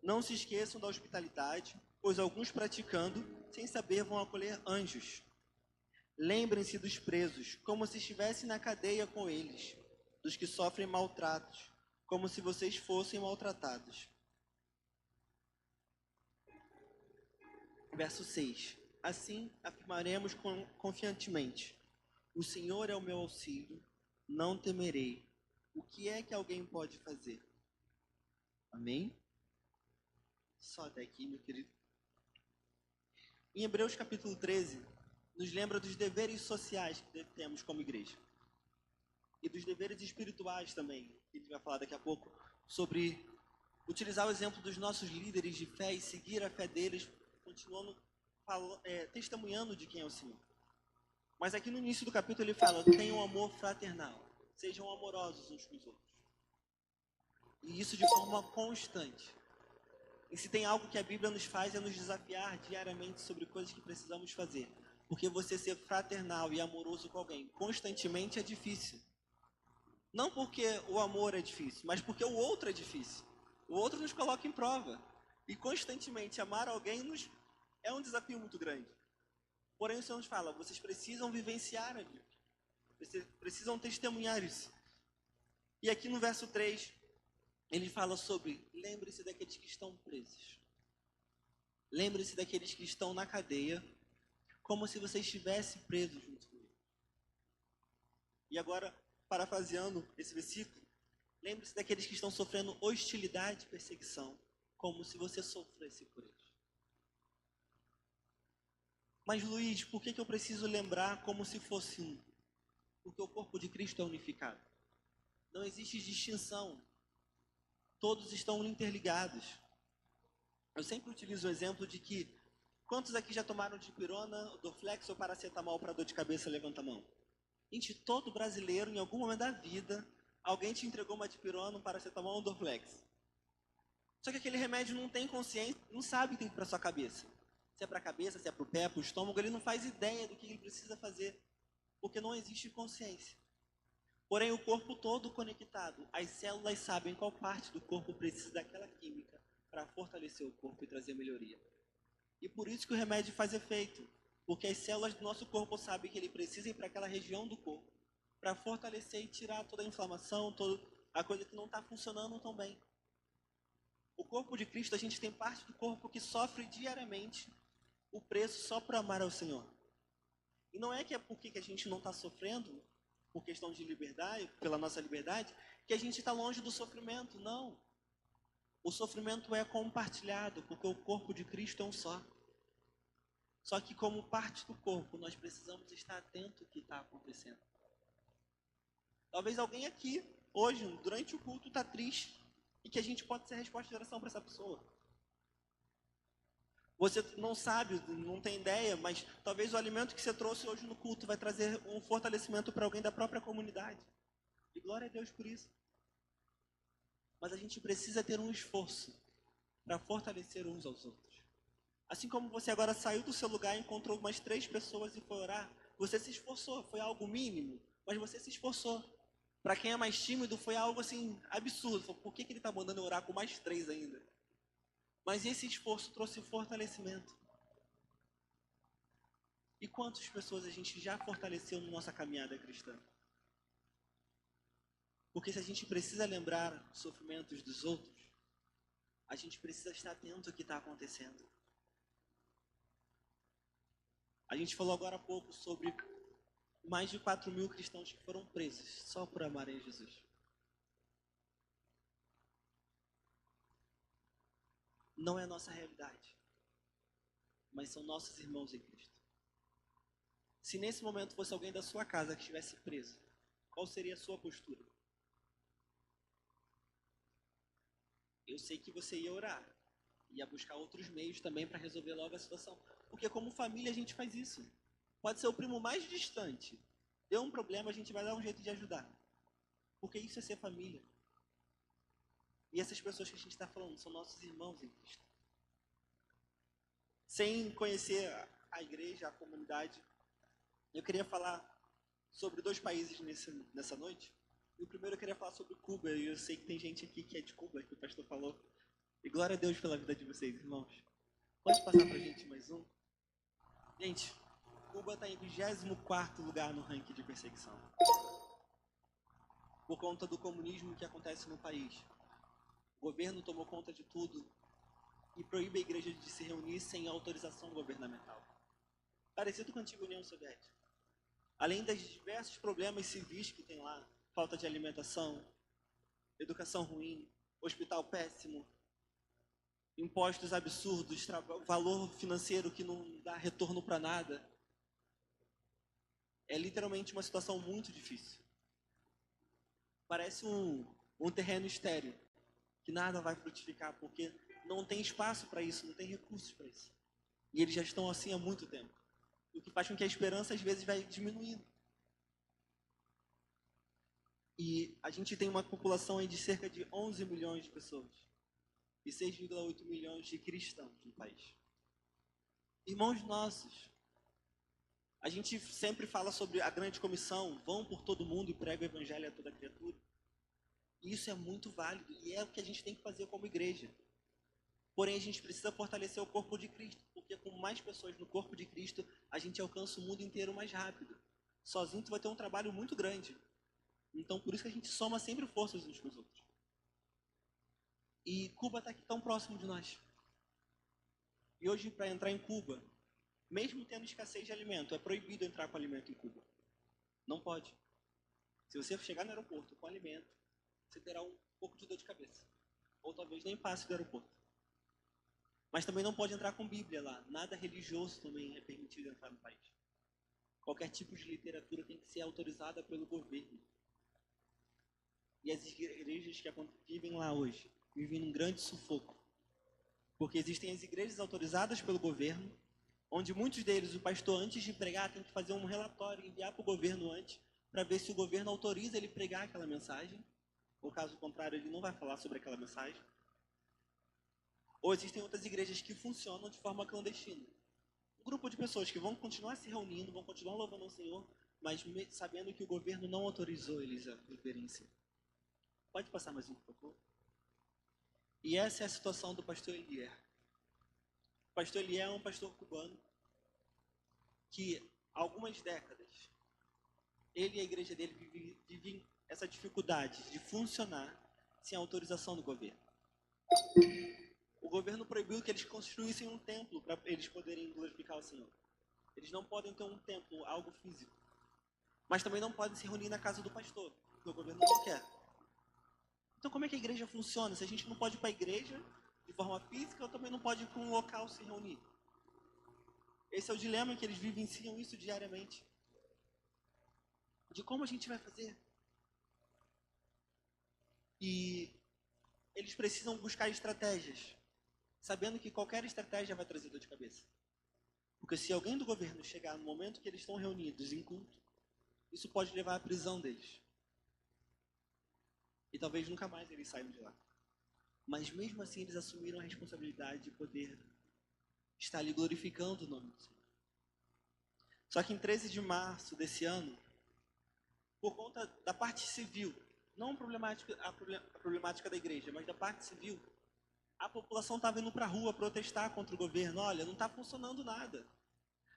Não se esqueçam da hospitalidade, pois alguns praticando, sem saber, vão acolher anjos. Lembrem-se dos presos, como se estivessem na cadeia com eles, dos que sofrem maltratos, como se vocês fossem maltratados. Verso 6. Assim afirmaremos confiantemente: o Senhor é o meu auxílio, não temerei. O que é que alguém pode fazer? Amém? Só até aqui, meu querido. Em Hebreus capítulo 13, nos lembra dos deveres sociais que temos como igreja. E dos deveres espirituais também, que a gente vai falar daqui a pouco, sobre utilizar o exemplo dos nossos líderes de fé e seguir a fé deles, continuando testemunhando de quem é o Senhor. Mas aqui no início do capítulo ele fala: tenham amor fraternal, sejam amorosos uns com os outros. E isso de forma constante. E se tem algo que a Bíblia nos faz é nos desafiar diariamente sobre coisas que precisamos fazer. Porque você ser fraternal e amoroso com alguém constantemente é difícil. Não porque o amor é difícil, mas porque o outro é difícil. O outro nos coloca em prova. E constantemente amar alguém é um desafio muito grande. Porém o Senhor nos fala: vocês precisam vivenciar a Bíblia. Vocês precisam testemunhar isso. E aqui no verso 3, ele fala sobre: lembre-se daqueles que estão presos. Lembre-se daqueles que estão na cadeia, como se você estivesse preso junto com ele. E agora, parafraseando esse versículo, lembre-se daqueles que estão sofrendo hostilidade e perseguição, como se você sofresse por eles. Mas Luiz, por que eu preciso lembrar como se fosse um? Porque o corpo de Cristo é unificado. Não existe distinção. Todos estão interligados. Eu sempre utilizo o exemplo de que quantos aqui já tomaram dipirona, Dorflex ou paracetamol para dor de cabeça? Levanta a mão. Gente, todo brasileiro, em algum momento da vida, alguém te entregou uma dipirona, um paracetamol ou um Dorflex. Só que aquele remédio não tem consciência, não sabe o que tem para sua cabeça. Se é para a cabeça, se é para o pé, para o estômago, ele não faz ideia do que ele precisa fazer, porque não existe consciência. Porém, o corpo todo conectado, as células sabem qual parte do corpo precisa daquela química para fortalecer o corpo e trazer melhoria. E por isso que o remédio faz efeito, porque as células do nosso corpo sabem que ele precisa ir para aquela região do corpo, para fortalecer e tirar toda a inflamação, toda a coisa que não está funcionando tão bem. O corpo de Cristo, a gente tem parte do corpo que sofre diariamente o preço só por amar ao Senhor. E não é que é porque que a gente não está sofrendo, por questão de liberdade, pela nossa liberdade, que a gente está longe do sofrimento. Não. O sofrimento é compartilhado, porque o corpo de Cristo é um só. Só que como parte do corpo, nós precisamos estar atento ao que está acontecendo. Talvez alguém aqui, hoje, durante o culto, está triste, e que a gente pode ser a resposta de oração para essa pessoa. Você não sabe, não tem ideia, mas talvez o alimento que você trouxe hoje no culto vai trazer um fortalecimento para alguém da própria comunidade. E glória a Deus por isso. Mas a gente precisa ter um esforço para fortalecer uns aos outros. Assim como você agora saiu do seu lugar e encontrou umas 3 pessoas e foi orar, você se esforçou, foi algo mínimo, mas você se esforçou. Para quem é mais tímido, foi algo assim absurdo. Por que ele está mandando eu orar com mais 3 ainda? Mas esse esforço trouxe fortalecimento. E quantas pessoas a gente já fortaleceu na nossa caminhada cristã? Porque se a gente precisa lembrar os sofrimentos dos outros, a gente precisa estar atento ao que está acontecendo. A gente falou agora há pouco sobre mais de 4.000 cristãos que foram presos só por amarem Jesus. Não é a nossa realidade, mas são nossos irmãos em Cristo. Se nesse momento fosse alguém da sua casa que estivesse preso, qual seria a sua postura? Eu sei que você ia orar, ia buscar outros meios também para resolver logo a situação. Porque como família a gente faz isso. Pode ser o primo mais distante. Deu um problema, a gente vai dar um jeito de ajudar. Porque isso é ser família. E essas pessoas que a gente está falando são nossos irmãos em Cristo. sem conhecer a igreja, a comunidade, eu queria falar sobre 2 países nessa noite. E o primeiro eu queria falar sobre Cuba, e eu sei que tem gente aqui que é de Cuba, que o pastor falou. E glória a Deus pela vida de vocês, irmãos. Pode passar pra gente mais um? Gente, Cuba está em 24º lugar no ranking de perseguição. Por conta do comunismo que acontece no país. O governo tomou conta de tudo e proíbe a igreja de se reunir sem autorização governamental. Parecido com a antiga União Soviética. Além dos diversos problemas civis que tem lá, falta de alimentação, educação ruim, hospital péssimo, impostos absurdos, valor financeiro que não dá retorno para nada. É literalmente uma situação muito difícil. Parece um terreno estéril, que nada vai frutificar, porque não tem espaço para isso, não tem recursos para isso. E eles já estão assim há muito tempo. O que faz com que a esperança às vezes vai diminuindo. E a gente tem uma população aí de cerca de 11 milhões de pessoas. E 6,8 milhões de cristãos no país. Irmãos nossos, a gente sempre fala sobre a grande comissão, vão por todo mundo e pregam o evangelho a toda criatura. E isso é muito válido e é o que a gente tem que fazer como igreja. Porém, a gente precisa fortalecer o corpo de Cristo, porque com mais pessoas no corpo de Cristo, a gente alcança o mundo inteiro mais rápido. Sozinho tu vai ter um trabalho muito grande. Então, por isso que a gente soma sempre forças uns com os outros. E Cuba está aqui tão próximo de nós. E hoje, para entrar em Cuba, mesmo tendo escassez de alimento, é proibido entrar com alimento em Cuba. Não pode. Se você chegar no aeroporto com alimento, você terá um pouco de dor de cabeça. Ou talvez nem passe do aeroporto. Mas também não pode entrar com Bíblia lá. Nada religioso também é permitido entrar no país. Qualquer tipo de literatura tem que ser autorizada pelo governo. E as igrejas que vivem lá hoje vivem num grande sufoco. Porque existem as igrejas autorizadas pelo governo, onde muitos deles, o pastor, antes de pregar, tem que fazer um relatório e enviar para o governo antes, para ver se o governo autoriza ele pregar aquela mensagem, ou caso contrário, ele não vai falar sobre aquela mensagem. Ou existem outras igrejas que funcionam de forma clandestina. Um grupo de pessoas que vão continuar se reunindo, vão continuar louvando ao Senhor, mas sabendo que o governo não autorizou eles a viverem assim. Pode passar mais um, por favor? E essa é a situação do pastor Elier. O pastor Elier é um pastor cubano que, há algumas décadas, ele e a igreja dele vivem essa dificuldade de funcionar sem autorização do governo. O governo proibiu que eles construíssem um templo para eles poderem glorificar o Senhor. Eles não podem ter um templo, algo físico. Mas também não podem se reunir na casa do pastor, porque o governo não quer. Então como é que a igreja funciona? Se a gente não pode ir para a igreja de forma física, eu também não pode ir para um local se reunir. Esse é o dilema que eles vivenciam isso diariamente. De como a gente vai fazer. E eles precisam buscar estratégias, sabendo que qualquer estratégia vai trazer dor de cabeça. Porque se alguém do governo chegar no momento que eles estão reunidos em culto, isso pode levar à prisão deles. E talvez nunca mais eles saiam de lá. Mas mesmo assim eles assumiram a responsabilidade de poder estar ali glorificando o nome do Senhor. Só que em 13 de março desse ano, por conta da parte civil, não a problemática da igreja, mas da parte civil, a população estava indo para a rua protestar contra o governo. Olha, não está funcionando nada.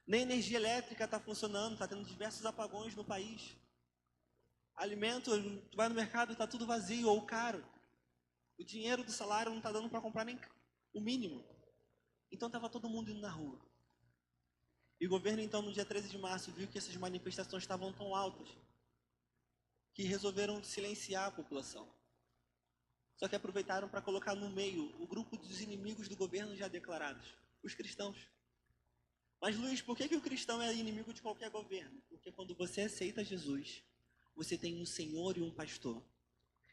Nem energia elétrica está funcionando, está tendo diversos apagões no país. Alimento, tu vai no mercado e está tudo vazio ou caro. O dinheiro do salário não está dando para comprar nem o mínimo. Então estava todo mundo indo na rua. E o governo, então, no dia 13 de março, viu que essas manifestações estavam tão altas que resolveram silenciar a população. Só que aproveitaram para colocar no meio o grupo dos inimigos do governo já declarados, os cristãos. Mas, Luiz, por que o cristão é inimigo de qualquer governo? Porque quando você aceita Jesus, você tem um Senhor e um pastor.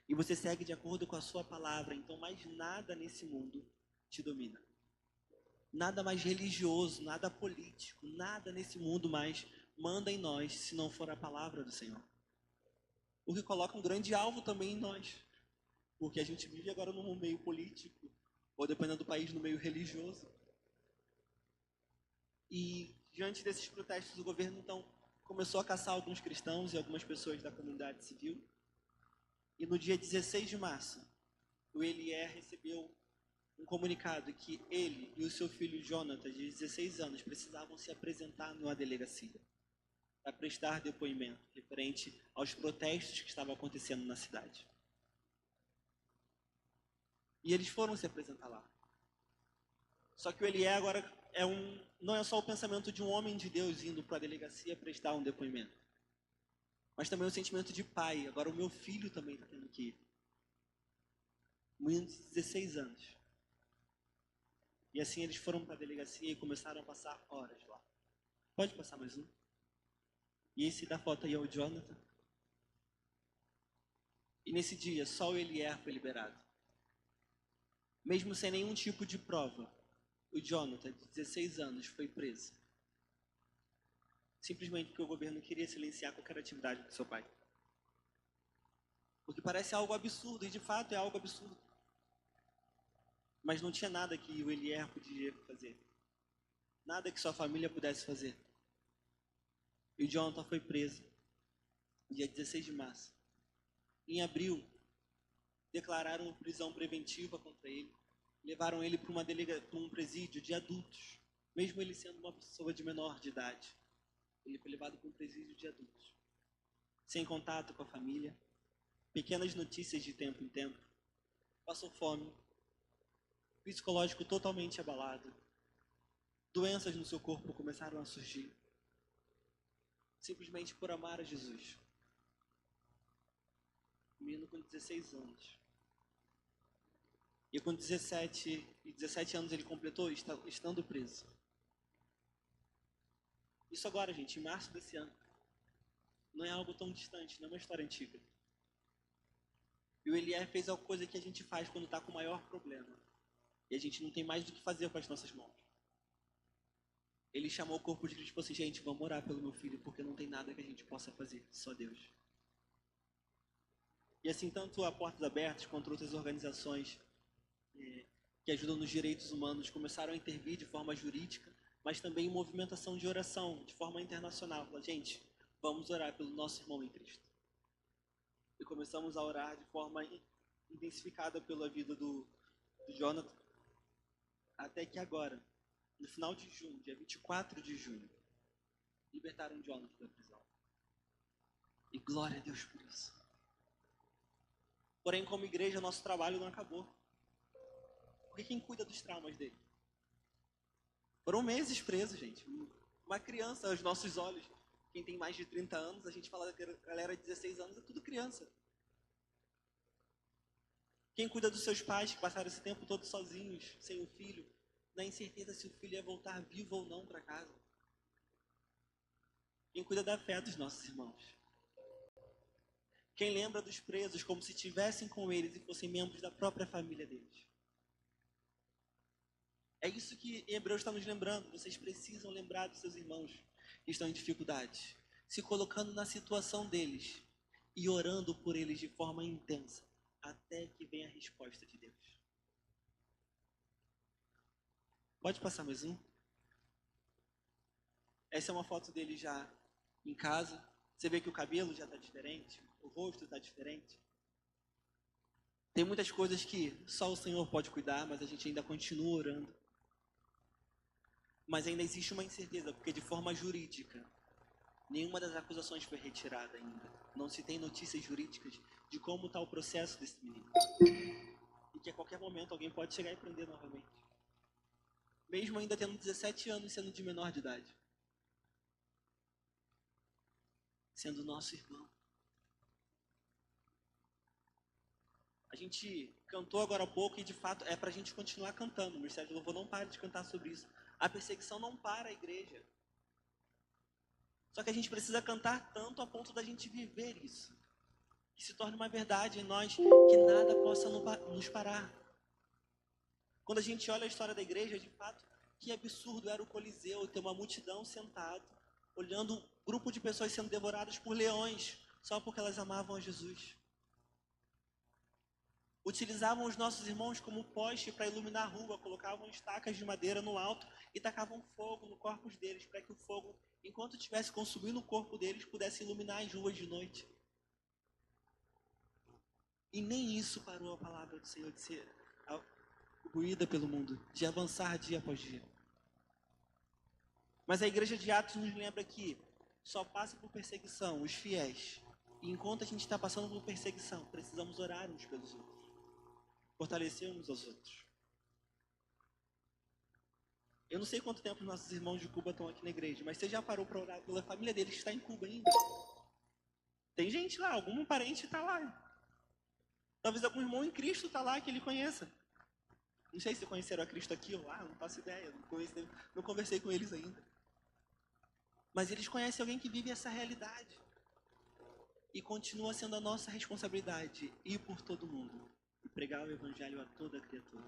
E você segue de acordo com a sua palavra. Então, mais nada nesse mundo te domina. Nada mais religioso, nada político, nada nesse mundo mais manda em nós, se não for a palavra do Senhor. O que coloca um grande alvo também em nós. Porque a gente vive agora num meio político, ou dependendo do país, no meio religioso. E diante desses protestos, o governo então começou a caçar alguns cristãos e algumas pessoas da comunidade civil. E no dia 16 de março, o Elier recebeu um comunicado que ele e o seu filho Jonathan, de 16 anos, precisavam se apresentar numa delegacia para prestar depoimento referente aos protestos que estavam acontecendo na cidade. E eles foram se apresentar lá. Só que o Elier agora não é só o pensamento de um homem de Deus indo para a delegacia prestar um depoimento, mas também o sentimento de pai. Agora o meu filho também está tendo que ir. Um menino de 16 anos. E assim eles foram para a delegacia e começaram a passar horas lá. Pode passar mais um? E esse da foto aí é o Jonathan. E nesse dia, só o Elier foi liberado. Mesmo sem nenhum tipo de prova, o Jonathan, de 16 anos, foi preso. Simplesmente porque o governo queria silenciar qualquer atividade do seu pai. Porque parece algo absurdo, e de fato é algo absurdo. Mas não tinha nada que o Elier podia fazer. Nada que sua família pudesse fazer. E o Jonathan foi preso, dia 16 de março. Em abril, declararam prisão preventiva contra ele. Levaram ele para um presídio de adultos. Mesmo ele sendo uma pessoa de menor de idade. Ele foi levado para um presídio de adultos. Sem contato com a família. Pequenas notícias de tempo em tempo. Passou fome. Psicológico totalmente abalado. Doenças no seu corpo começaram a surgir. Simplesmente por amar a Jesus. Um menino com 16 anos. E com 17 anos ele completou estando preso. Isso agora, gente, em março desse ano. Não é algo tão distante, não é uma história antiga. E o Elier fez a coisa que a gente faz quando está com o maior problema. E a gente não tem mais do que fazer com as nossas mãos. Ele chamou o corpo de Cristo e falou assim: gente, vamos orar pelo meu filho, porque não tem nada que a gente possa fazer, só Deus. E assim, tanto a Portas Abertas quanto outras organizações que ajudam nos direitos humanos começaram a intervir de forma jurídica, mas também em movimentação de oração, de forma internacional. Fala, gente, vamos orar pelo nosso irmão em Cristo. E começamos a orar de forma intensificada pela vida do Jonathan, até que agora, no final de junho, dia 24 de junho, libertaram o Jonathan da prisão. E glória a Deus por isso. Porém, como igreja, nosso trabalho não acabou. Porque quem cuida dos traumas dele? Foram meses presos, gente. Uma criança aos nossos olhos. Quem tem mais de 30 anos, a gente fala que a galera de 16 anos é tudo criança. Quem cuida dos seus pais que passaram esse tempo todo sozinhos, sem o filho, na incerteza se o filho ia voltar vivo ou não para casa. Quem cuida da fé dos nossos irmãos. Quem lembra dos presos como se estivessem com eles e fossem membros da própria família deles. É isso que Hebreus está nos lembrando. Vocês precisam lembrar dos seus irmãos que estão em dificuldade. Se colocando na situação deles e orando por eles de forma intensa, até que venha a resposta de Deus. Pode passar mais um? Essa é uma foto dele já em casa. Você vê que o cabelo já está diferente, o rosto está diferente. Tem muitas coisas que só o Senhor pode cuidar, mas a gente ainda continua orando. Mas ainda existe uma incerteza, porque de forma jurídica, nenhuma das acusações foi retirada ainda. Não se tem notícias jurídicas de como está o processo desse menino. E que a qualquer momento alguém pode chegar e prender novamente. Mesmo ainda tendo 17 anos e sendo de menor de idade. Sendo nosso irmão. A gente cantou agora há pouco e de fato é para a gente continuar cantando. O Ministério de Louvor não para de cantar sobre isso. A perseguição não para a igreja. Só que a gente precisa cantar tanto a ponto da gente viver isso. Que se torne uma verdade em nós, que nada possa nos parar. Quando a gente olha a história da igreja, de fato, que absurdo era o Coliseu, ter uma multidão sentada, olhando um grupo de pessoas sendo devoradas por leões, só porque elas amavam a Jesus. Utilizavam os nossos irmãos como poste para iluminar a rua, colocavam estacas de madeira no alto e tacavam fogo no corpo deles, para que o fogo, enquanto estivesse consumindo o corpo deles, pudesse iluminar as ruas de noite. E nem isso parou a palavra do Senhor de ser atribuída pelo mundo, de avançar dia após dia. Mas a igreja de Atos nos lembra que só passa por perseguição os fiéis. E enquanto a gente está passando por perseguição, precisamos orar uns pelos outros. Fortalecer uns aos outros. Eu não sei quanto tempo os nossos irmãos de Cuba estão aqui na igreja, mas você já parou para orar pela família deles que está em Cuba ainda? Tem gente lá, algum parente está lá. Talvez algum irmão em Cristo está lá que ele conheça. Não sei se conheceram a Cristo aqui ou lá, não faço ideia, não conversei com eles ainda. Mas eles conhecem alguém que vive essa realidade. E continua sendo a nossa responsabilidade ir por todo mundo e pregar o evangelho a toda criatura.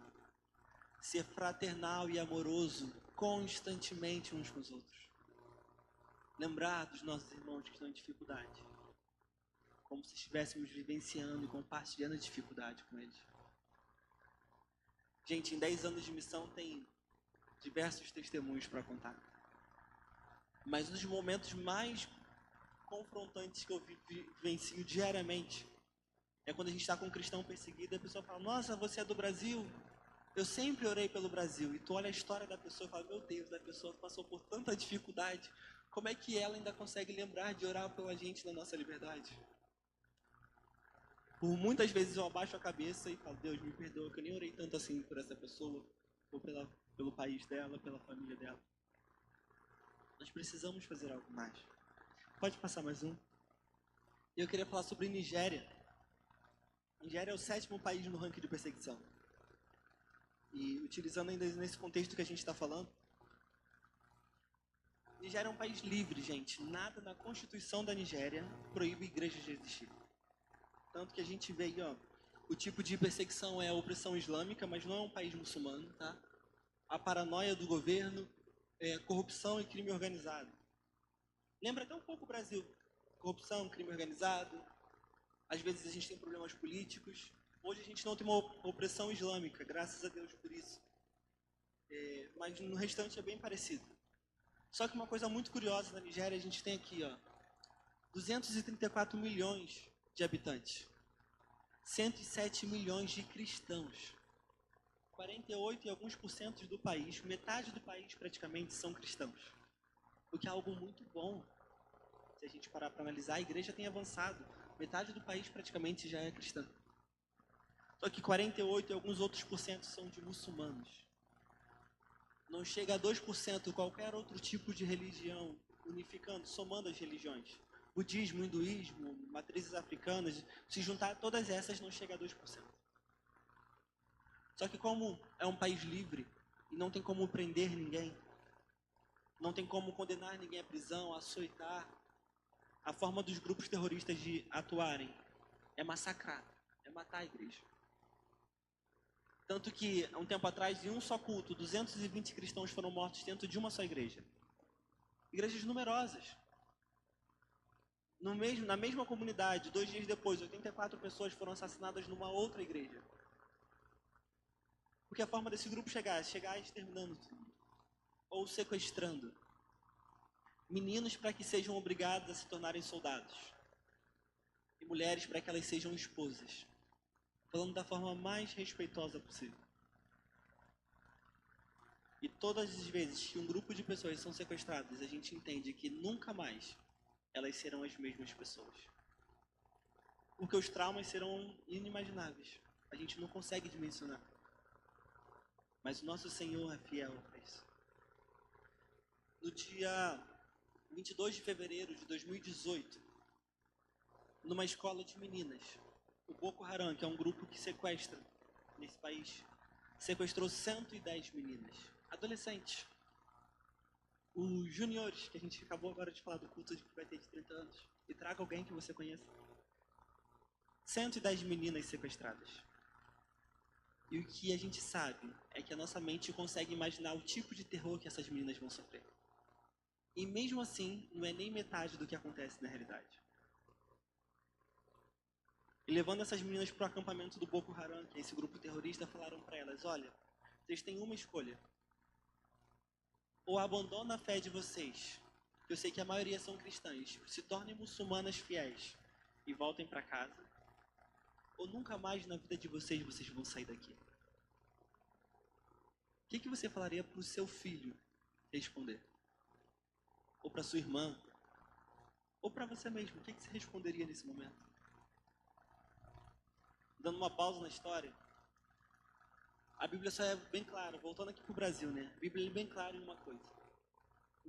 Ser fraternal e amoroso constantemente uns com os outros. Lembrar dos nossos irmãos que estão em dificuldade. Como se estivéssemos vivenciando e compartilhando a dificuldade com eles. Gente, em 10 anos de missão tem diversos testemunhos para contar. Mas um dos momentos mais confrontantes que eu vivencio diariamente é quando a gente está com um cristão perseguido e a pessoa fala: nossa, você é do Brasil? Eu sempre orei pelo Brasil. E tu olha a história da pessoa e fala: meu Deus, a pessoa passou por tanta dificuldade. Como é que ela ainda consegue lembrar de orar pela gente na nossa liberdade? Por muitas vezes eu abaixo a cabeça e falo: Deus, me perdoa, que eu nem orei tanto assim por essa pessoa, ou pelo país dela, pela família dela. Nós precisamos fazer algo mais. Pode passar mais um. Eu queria falar sobre Nigéria. Nigéria é o 7º país no ranking de perseguição. E utilizando ainda nesse contexto que a gente está falando, Nigéria é um país livre, gente. Nada na Constituição da Nigéria proíbe igrejas de existir. Tanto que a gente vê aí, ó, o tipo de perseguição é a opressão islâmica, mas não é um país muçulmano, tá? A paranoia do governo, corrupção e crime organizado. Lembra até um pouco o Brasil. Corrupção, crime organizado. Às vezes a gente tem problemas políticos. Hoje a gente não tem uma opressão islâmica, graças a Deus por isso. Mas no restante é bem parecido. Só que uma coisa muito curiosa na Nigéria, a gente tem aqui, ó, 234 milhões de habitantes. 107 milhões de cristãos. 48 e alguns % do país, metade do país praticamente são cristãos. O que é algo muito bom. Se a gente parar para analisar, a igreja tem avançado. Metade do país praticamente já é cristã. Só que 48 e alguns outros % são de muçulmanos. Não chega a 2% qualquer outro tipo de religião, unificando, somando as religiões. Budismo, hinduísmo, matrizes africanas, se juntar todas essas não chega a 2%. Só que como é um país livre e não tem como prender ninguém, não tem como condenar ninguém à prisão, açoitar, a forma dos grupos terroristas de atuarem é massacrar, é matar a igreja. Tanto que, há um tempo atrás, em um só culto, 220 cristãos foram mortos dentro de uma só igreja. Igrejas numerosas. Na mesma comunidade, 2 dias depois, 84 pessoas foram assassinadas numa outra igreja. Porque a forma desse grupo chegar exterminando tudo. Ou sequestrando. Meninos para que sejam obrigados a se tornarem soldados. E mulheres para que elas sejam esposas. Falando da forma mais respeitosa possível. E todas as vezes que um grupo de pessoas são sequestradas, a gente entende que nunca mais elas serão as mesmas pessoas. Porque os traumas serão inimagináveis. A gente não consegue dimensionar. Mas o nosso Senhor é fiel para isso. No dia 22 de fevereiro de 2018, numa escola de meninas, o Boko Haram, que é um grupo que sequestra nesse país, sequestrou 110 meninas, adolescentes. Os juniores, que a gente acabou agora de falar do culto que vai ter de 30 anos, e traga alguém que você conheça. 110 meninas sequestradas. E o que a gente sabe é que a nossa mente consegue imaginar o tipo de terror que essas meninas vão sofrer. E mesmo assim, não é nem metade do que acontece na realidade. E levando essas meninas para o acampamento do Boko Haram, que é esse grupo terrorista, falaram para elas: olha, vocês têm uma escolha. Ou abandonam a fé de vocês, que eu sei que a maioria são cristãs, se tornem muçulmanas fiéis e voltem para casa, ou nunca mais na vida de vocês vão sair daqui. O que você falaria para o seu filho responder? Ou para sua irmã? Ou para você mesmo? O que você responderia nesse momento? Dando uma pausa na história, a Bíblia só é bem clara, voltando aqui para o Brasil, né? A Bíblia é bem clara em uma coisa.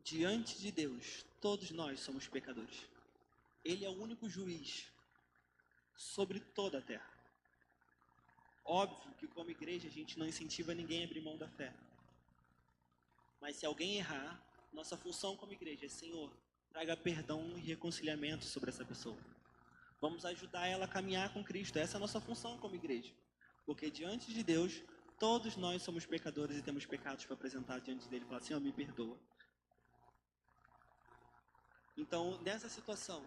Diante de Deus, todos nós somos pecadores. Ele é o único juiz sobre toda a terra. Óbvio que como igreja a gente não incentiva ninguém a abrir mão da fé. Mas se alguém errar, nossa função como igreja é: Senhor, traga perdão e reconciliamento sobre essa pessoa. Vamos ajudar ela a caminhar com Cristo. Essa é a nossa função como igreja. Porque diante de Deus, todos nós somos pecadores e temos pecados para apresentar diante dele e falar: Senhor, me perdoa. Então, nessa situação,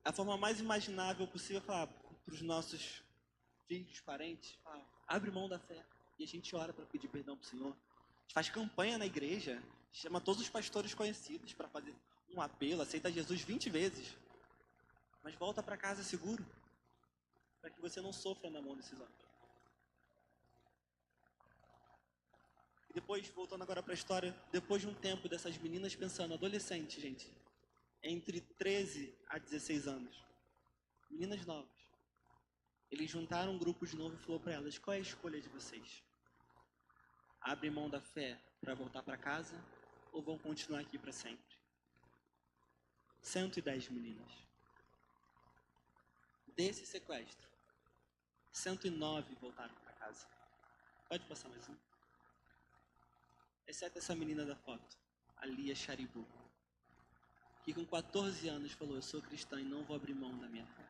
a forma mais imaginável possível é falar para os nossos filhos, parentes: abre mão da fé. E a gente ora para pedir perdão para o Senhor. A gente faz campanha na igreja, chama todos os pastores conhecidos para fazer um apelo, aceita Jesus 20 vezes. Mas volta para casa seguro, para que você não sofra na mão desses homens. E depois, voltando agora para a história, depois de um tempo dessas meninas pensando, adolescente, gente, entre 13 a 16 anos, meninas novas, eles juntaram um grupo de novo e falou para elas: qual é a escolha de vocês? Abrem mão da fé para voltar para casa ou vão continuar aqui para sempre? 110 meninas. Desse sequestro, 109 voltaram para casa. Pode passar mais um? Exceto essa menina da foto, a Lia Charibu, que com 14 anos falou: eu sou cristã e não vou abrir mão da minha fé.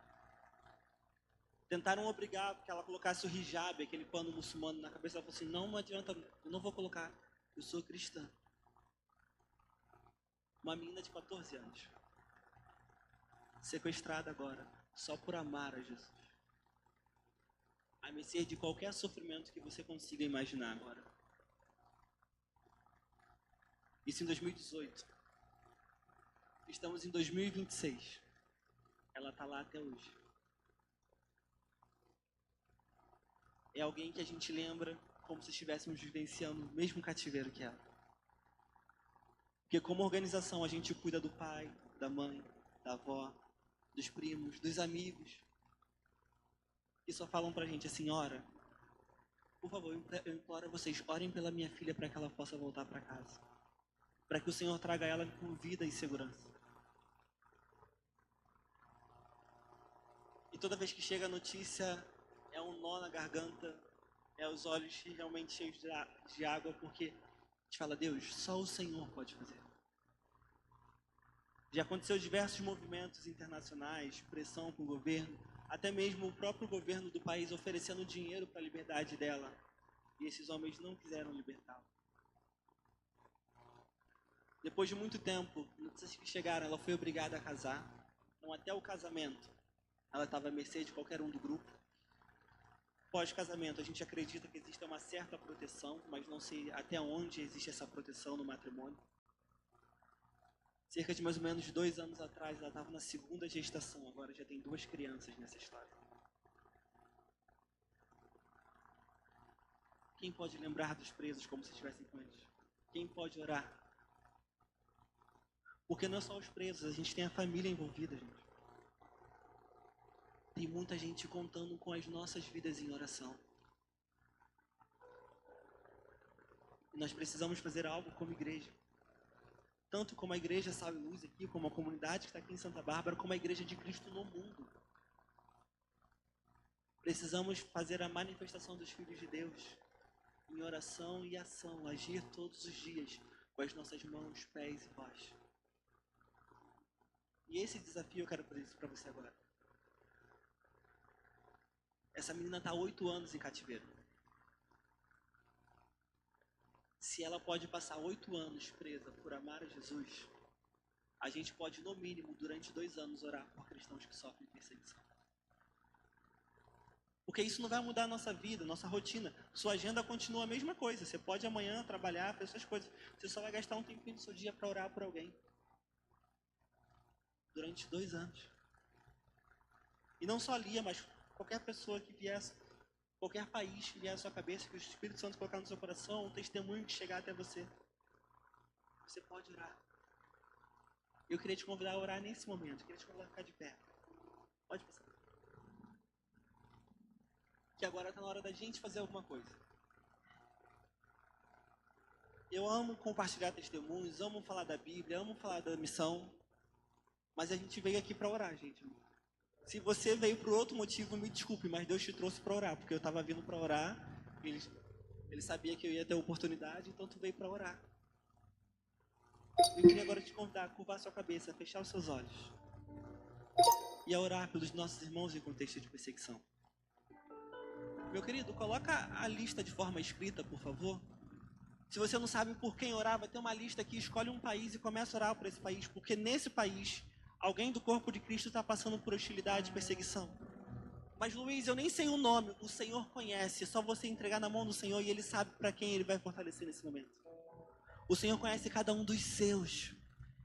Tentaram obrigar que ela colocasse o hijab, aquele pano muçulmano, na cabeça. Ela falou assim: não adianta, eu não vou colocar, eu sou cristã. Uma menina de 14 anos, sequestrada agora, só por amar a Jesus. A mercê de qualquer sofrimento que você consiga imaginar agora. Isso em 2018. Estamos em 2026. Ela está lá até hoje. É alguém que a gente lembra como se estivéssemos vivenciando o mesmo cativeiro que ela. Porque como organização a gente cuida do pai, da mãe, da avó, dos primos, dos amigos. E só falam pra gente assim: ora, por favor, eu imploro a vocês, orem pela minha filha para que ela possa voltar para casa. Para que o Senhor traga ela com vida e segurança. E toda vez que chega a notícia, é um nó na garganta, é os olhos realmente cheios de água, porque a gente fala: Deus, só o Senhor pode fazer. Já aconteceu diversos movimentos internacionais, pressão com o governo, até mesmo o próprio governo do país oferecendo dinheiro para a liberdade dela. E esses homens não quiseram libertá-la. Depois de muito tempo, notícias que chegaram, ela foi obrigada a casar. Então, até o casamento, ela estava à mercê de qualquer um do grupo. Pós-casamento, a gente acredita que existe uma certa proteção, mas não sei até onde existe essa proteção no matrimônio. Cerca de mais ou menos 2 anos atrás, ela estava na 2ª gestação, agora já tem 2 crianças nessa história. Quem pode lembrar dos presos como se estivessem com eles? Quem pode orar? Porque não é só os presos, a gente tem a família envolvida, gente. Tem muita gente contando com as nossas vidas em oração. E nós precisamos fazer algo como igreja. Tanto como a igreja Sal e Luz aqui, como a comunidade que está aqui em Santa Bárbara, como a igreja de Cristo no mundo. Precisamos fazer a manifestação dos filhos de Deus em oração e ação, agir todos os dias com as nossas mãos, pés e voz. E esse desafio eu quero fazer isso para você agora. Essa menina está há 8 anos em cativeiro. Se ela pode passar 8 anos presa por amar a Jesus, a gente pode, no mínimo, durante 2 anos, orar por cristãos que sofrem perseguição. Porque isso não vai mudar a nossa vida, nossa rotina. Sua agenda continua a mesma coisa. Você pode amanhã trabalhar, fazer essas coisas. Você só vai gastar um tempinho do seu dia para orar por alguém. Durante 2 anos. E não só Lia, mas qualquer pessoa que viesse, qualquer país que vier à sua cabeça, que o Espírito Santo colocar no seu coração, um testemunho que chegar até você. Você pode orar. Eu queria te convidar a orar nesse momento. Eu queria te convidar a ficar de pé. Pode passar. Que agora está na hora da gente fazer alguma coisa. Eu amo compartilhar testemunhos, amo falar da Bíblia, amo falar da missão, mas a gente veio aqui para orar, gente. Se você veio por outro motivo, me desculpe, mas Deus te trouxe para orar, porque eu estava vindo para orar, ele sabia que eu ia ter a oportunidade, então tu veio para orar. Eu queria agora te convidar a curvar a sua cabeça, a fechar os seus olhos e a orar pelos nossos irmãos em contexto de perseguição. Meu querido, coloca a lista de forma escrita, por favor. Se você não sabe por quem orar, vai ter uma lista aqui, escolhe um país e começa a orar por esse país, porque nesse país, alguém do corpo de Cristo está passando por hostilidade e perseguição. Mas Luiz, eu nem sei o nome, o Senhor conhece, é só você entregar na mão do Senhor e Ele sabe para quem Ele vai fortalecer nesse momento. O Senhor conhece cada um dos seus.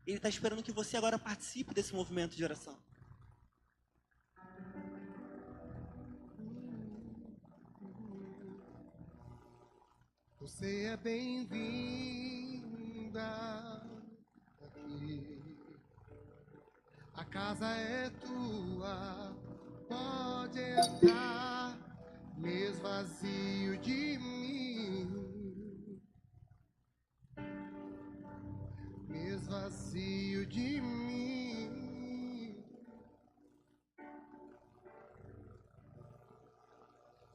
Ele está esperando que você agora participe desse movimento de oração. Você é bem-vinda aqui. A casa é tua, pode entrar, mesmo vazio de mim. Mesmo vazio de mim.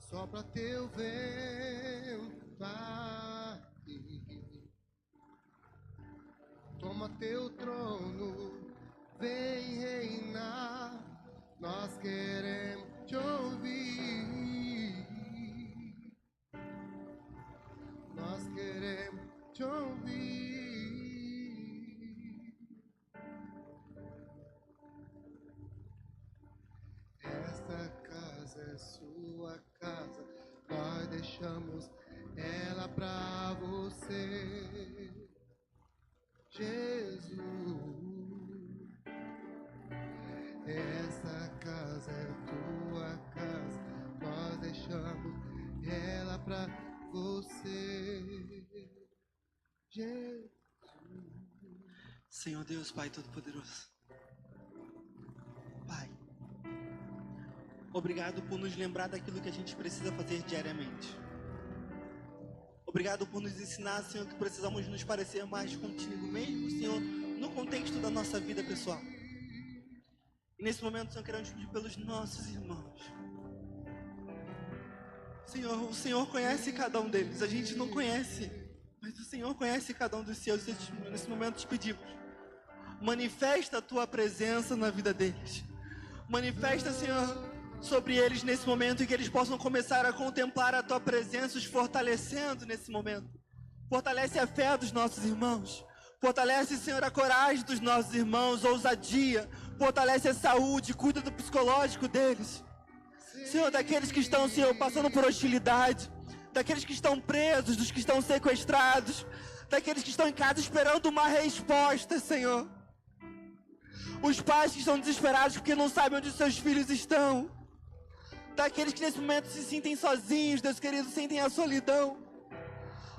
Sopra teu vento. Toma teu trono, vem reinar, nós queremos te ouvir, nós queremos te ouvir. Esta casa é sua casa, nós deixamos ela pra você, Jesus. Essa casa é tua casa, nós deixamos ela pra você, Jesus. Senhor Deus, Pai Todo-Poderoso. Pai, obrigado por nos lembrar daquilo que a gente precisa fazer diariamente. Obrigado por nos ensinar, Senhor, que precisamos nos parecer mais contigo, mesmo, Senhor, no contexto da nossa vida pessoal. E nesse momento, Senhor, queremos pedir pelos nossos irmãos. Senhor, o Senhor conhece cada um deles. A gente não conhece, mas o Senhor conhece cada um dos seus. Nesse momento te pedimos, manifesta a tua presença na vida deles. Manifesta, Senhor, sobre eles nesse momento, e que eles possam começar a contemplar a tua presença, os fortalecendo nesse momento. Fortalece a fé dos nossos irmãos. Fortalece, Senhor, a coragem dos nossos irmãos, a ousadia. Fortalece a saúde, cuida do psicológico deles. Senhor, daqueles que estão, Senhor, passando por hostilidade, daqueles que estão presos, dos que estão sequestrados, daqueles que estão em casa esperando uma resposta, Senhor. Os pais que estão desesperados porque não sabem onde seus filhos estão. Daqueles que nesse momento se sentem sozinhos, Deus querido, sentem a solidão.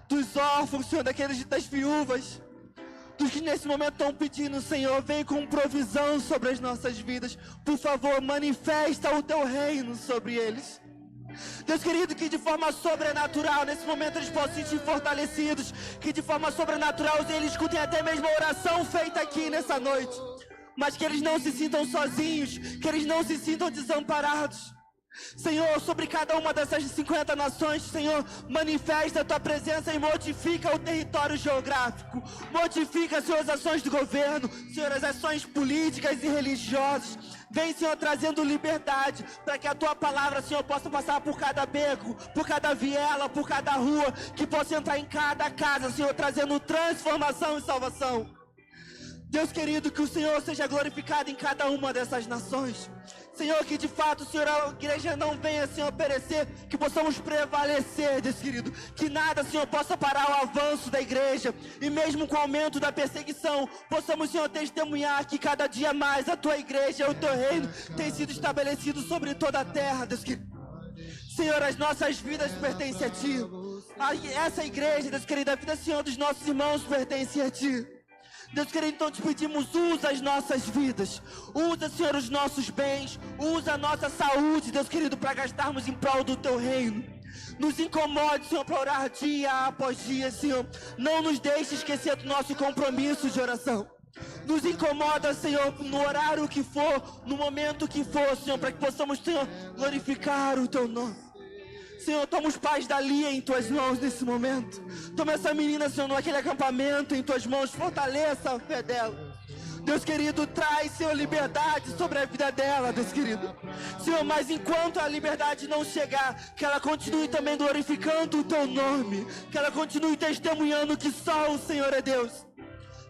Dos órfãos, Senhor, daqueles das viúvas. Dos que nesse momento estão pedindo, Senhor, vem com provisão sobre as nossas vidas. Por favor, manifesta o teu reino sobre eles. Deus querido, que de forma sobrenatural, nesse momento eles possam se sentir fortalecidos. Que de forma sobrenatural eles escutem até mesmo a oração feita aqui nessa noite. Mas que eles não se sintam sozinhos, que eles não se sintam desamparados. Senhor, sobre cada uma dessas 50 nações, Senhor, manifesta a tua presença e modifica o território geográfico. Modifica, Senhor, as ações do governo, Senhor, as ações políticas e religiosas. Vem, Senhor, trazendo liberdade para que a tua palavra, Senhor, possa passar por cada beco, por cada viela, por cada rua, que possa entrar em cada casa, Senhor, trazendo transformação e salvação. Deus querido, que o Senhor seja glorificado em cada uma dessas nações. Senhor, que de fato, Senhor, a igreja não venha, Senhor, perecer, que possamos prevalecer, Deus querido. Que nada, Senhor, possa parar o avanço da igreja. E mesmo com o aumento da perseguição, possamos, Senhor, testemunhar que cada dia mais a tua igreja e o teu reino tem sido estabelecido sobre toda a terra, Deus querido. Senhor, as nossas vidas pertencem a Ti. Essa igreja, Deus querido, a vida, Senhor, dos nossos irmãos pertence a Ti. Deus querido, então te pedimos, usa as nossas vidas. Usa, Senhor, os nossos bens. Usa a nossa saúde, Deus querido, para gastarmos em prol do Teu reino. Nos incomode, Senhor, para orar dia após dia, Senhor. Não nos deixe esquecer do nosso compromisso de oração. Nos incomoda, Senhor, no horário que for, no momento que for, Senhor, para que possamos, Senhor, glorificar o Teu nome. Senhor, toma os pais da Lia em Tuas mãos nesse momento. Toma essa menina, Senhor, naquele acampamento em Tuas mãos. Fortaleça a fé dela. Deus querido, traz, Senhor, liberdade sobre a vida dela, Deus querido. Senhor, mas enquanto a liberdade não chegar, que ela continue também glorificando o Teu nome. Que ela continue testemunhando que só o Senhor é Deus.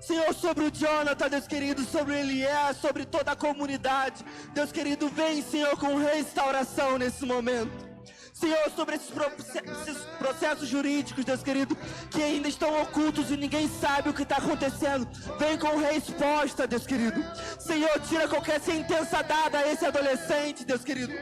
Senhor, sobre o Jonathan, Deus querido, sobre o Elié, sobre toda a comunidade. Deus querido, vem, Senhor, com restauração nesse momento. Senhor, sobre esses processos jurídicos, Deus querido, que ainda estão ocultos e ninguém sabe o que está acontecendo. Vem com resposta, Deus querido. Senhor, tira qualquer sentença dada a esse adolescente, Deus querido.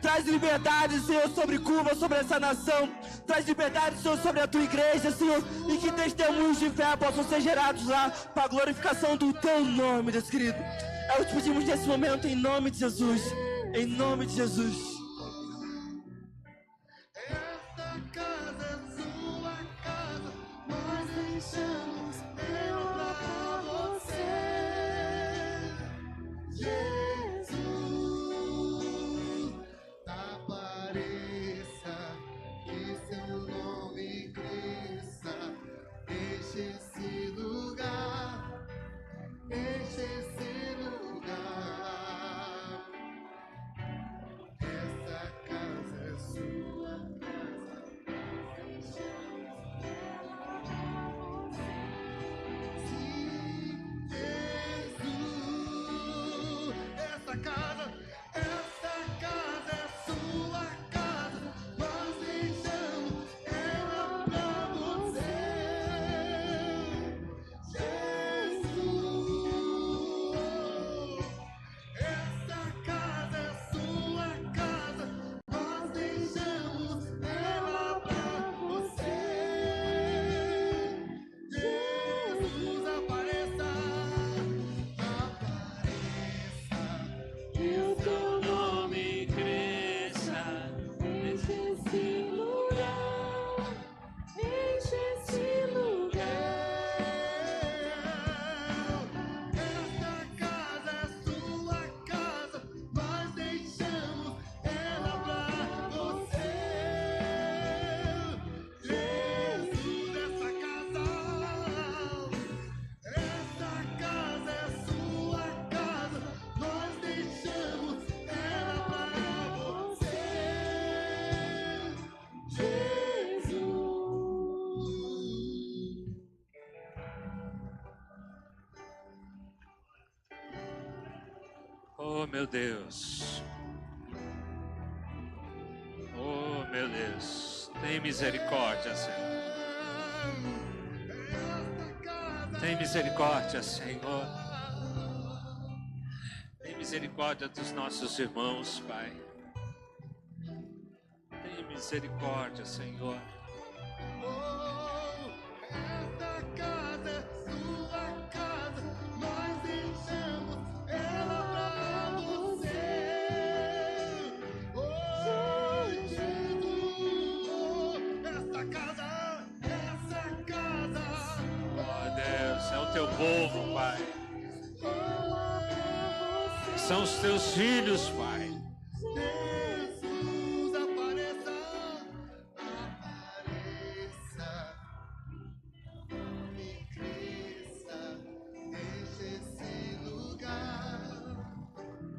Traz liberdade, Senhor, sobre Cuba, sobre essa nação. Traz liberdade, Senhor, sobre a Tua igreja, Senhor. E que testemunhos de fé possam ser gerados lá para a glorificação do Teu nome, Deus querido. É o que pedimos nesse momento, em nome de Jesus. Em nome de Jesus. Oh, meu Deus. Oh, meu Deus. Tem misericórdia, Senhor. Tem misericórdia, Senhor. Tem misericórdia dos nossos irmãos, Pai. Tem misericórdia, Senhor. Teu povo, Pai. São os Teus filhos, Pai. Jesus, apareça, e cresça, enche esse lugar,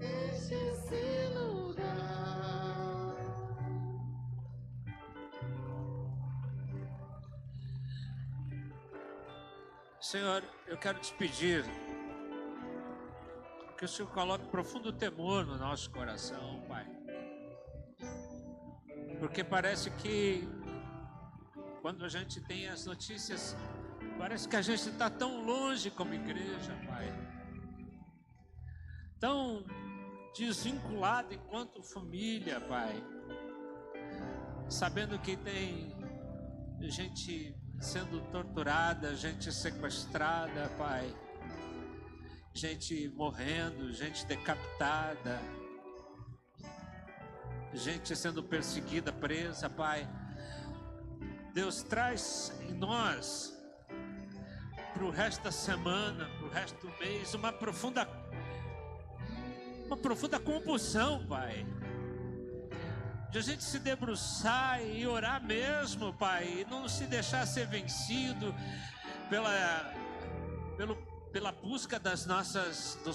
enche esse lugar. Senhor, eu quero te pedir que o Senhor coloque profundo temor no nosso coração, Pai. Porque parece que quando a gente tem as notícias, parece que a gente está tão longe como igreja, Pai. Tão desvinculado enquanto família, Pai. Sabendo que tem gente sendo torturada, gente sequestrada, Pai. Gente morrendo, gente decapitada. Gente sendo perseguida, presa, Pai. Deus, traz em nós, para o resto da semana, para o resto do mês, uma profunda compulsão, Pai. De a gente se debruçar e orar mesmo, Pai, e não se deixar ser vencido pela busca dos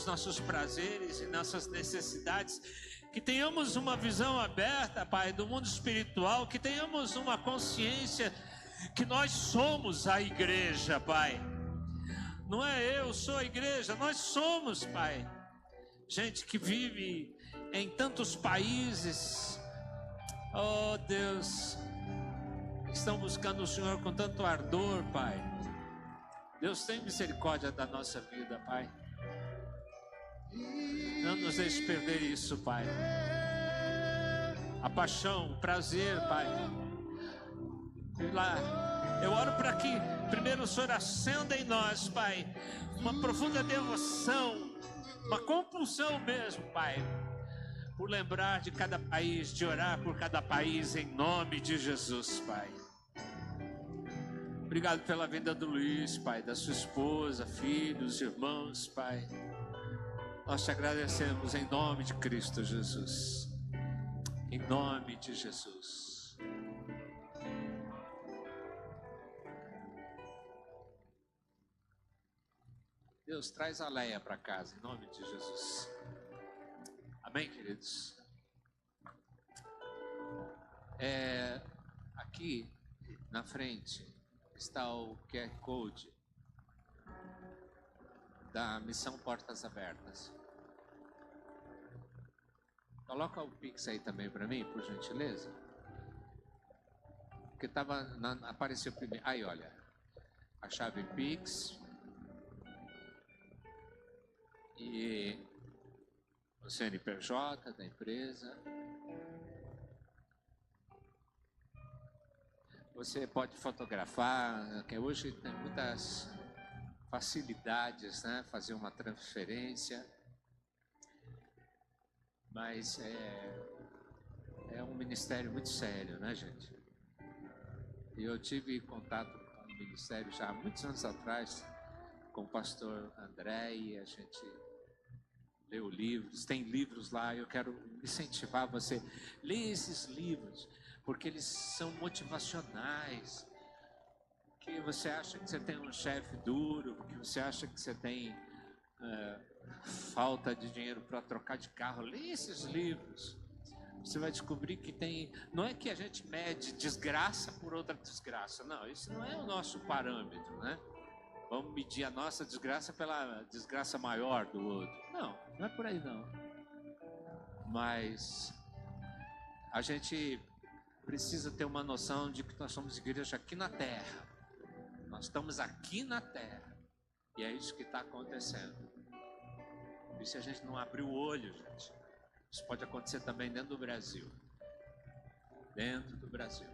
nossos prazeres e nossas necessidades. Que tenhamos uma visão aberta, Pai, do mundo espiritual, que tenhamos uma consciência que nós somos a igreja, Pai. Não é eu sou a igreja, nós somos, Pai. Gente que vive em tantos países, oh Deus, estão buscando o Senhor com tanto ardor, Pai. Deus, tem misericórdia da nossa vida, Pai. Não nos deixe perder isso, Pai. A paixão, o prazer, Pai. Eu oro para que primeiro o Senhor acenda em nós, Pai, uma profunda devoção, uma compulsão mesmo, Pai, por lembrar de cada país, de orar por cada país em nome de Jesus, Pai. Obrigado pela vida do Luiz, Pai, da sua esposa, filhos, irmãos, Pai. Nós te agradecemos em nome de Cristo Jesus. Em nome de Jesus. Deus, traz a Leia para casa, em nome de Jesus. Amém, queridos? Aqui na frente está o QR Code da Missão Portas Abertas. Coloca o Pix aí também para mim, por gentileza. Porque apareceu primeiro. Aí, olha. A chave Pix. E o CNPJ da empresa. Você pode fotografar, que hoje tem muitas facilidades, né? Fazer uma transferência. Mas é um ministério muito sério, né, gente? E eu tive contato com o ministério já há muitos anos atrás, com o pastor André, e a gente leu livros, tem livros lá. Eu quero incentivar você, leia esses livros, porque eles são motivacionais. Que você acha que você tem um chefe duro, que você acha que você tem falta de dinheiro para trocar de carro, leia esses livros. Você vai descobrir que não é que a gente mede desgraça por outra desgraça, não, isso não é o nosso parâmetro, né? Vamos medir a nossa desgraça pela desgraça maior do outro. Não é por aí não. Mas a gente precisa ter uma noção de que nós somos igreja aqui na terra. Nós estamos aqui na terra. E é isso que está acontecendo. E se a gente não abrir o olho, gente, isso pode acontecer também dentro do Brasil. Dentro do Brasil.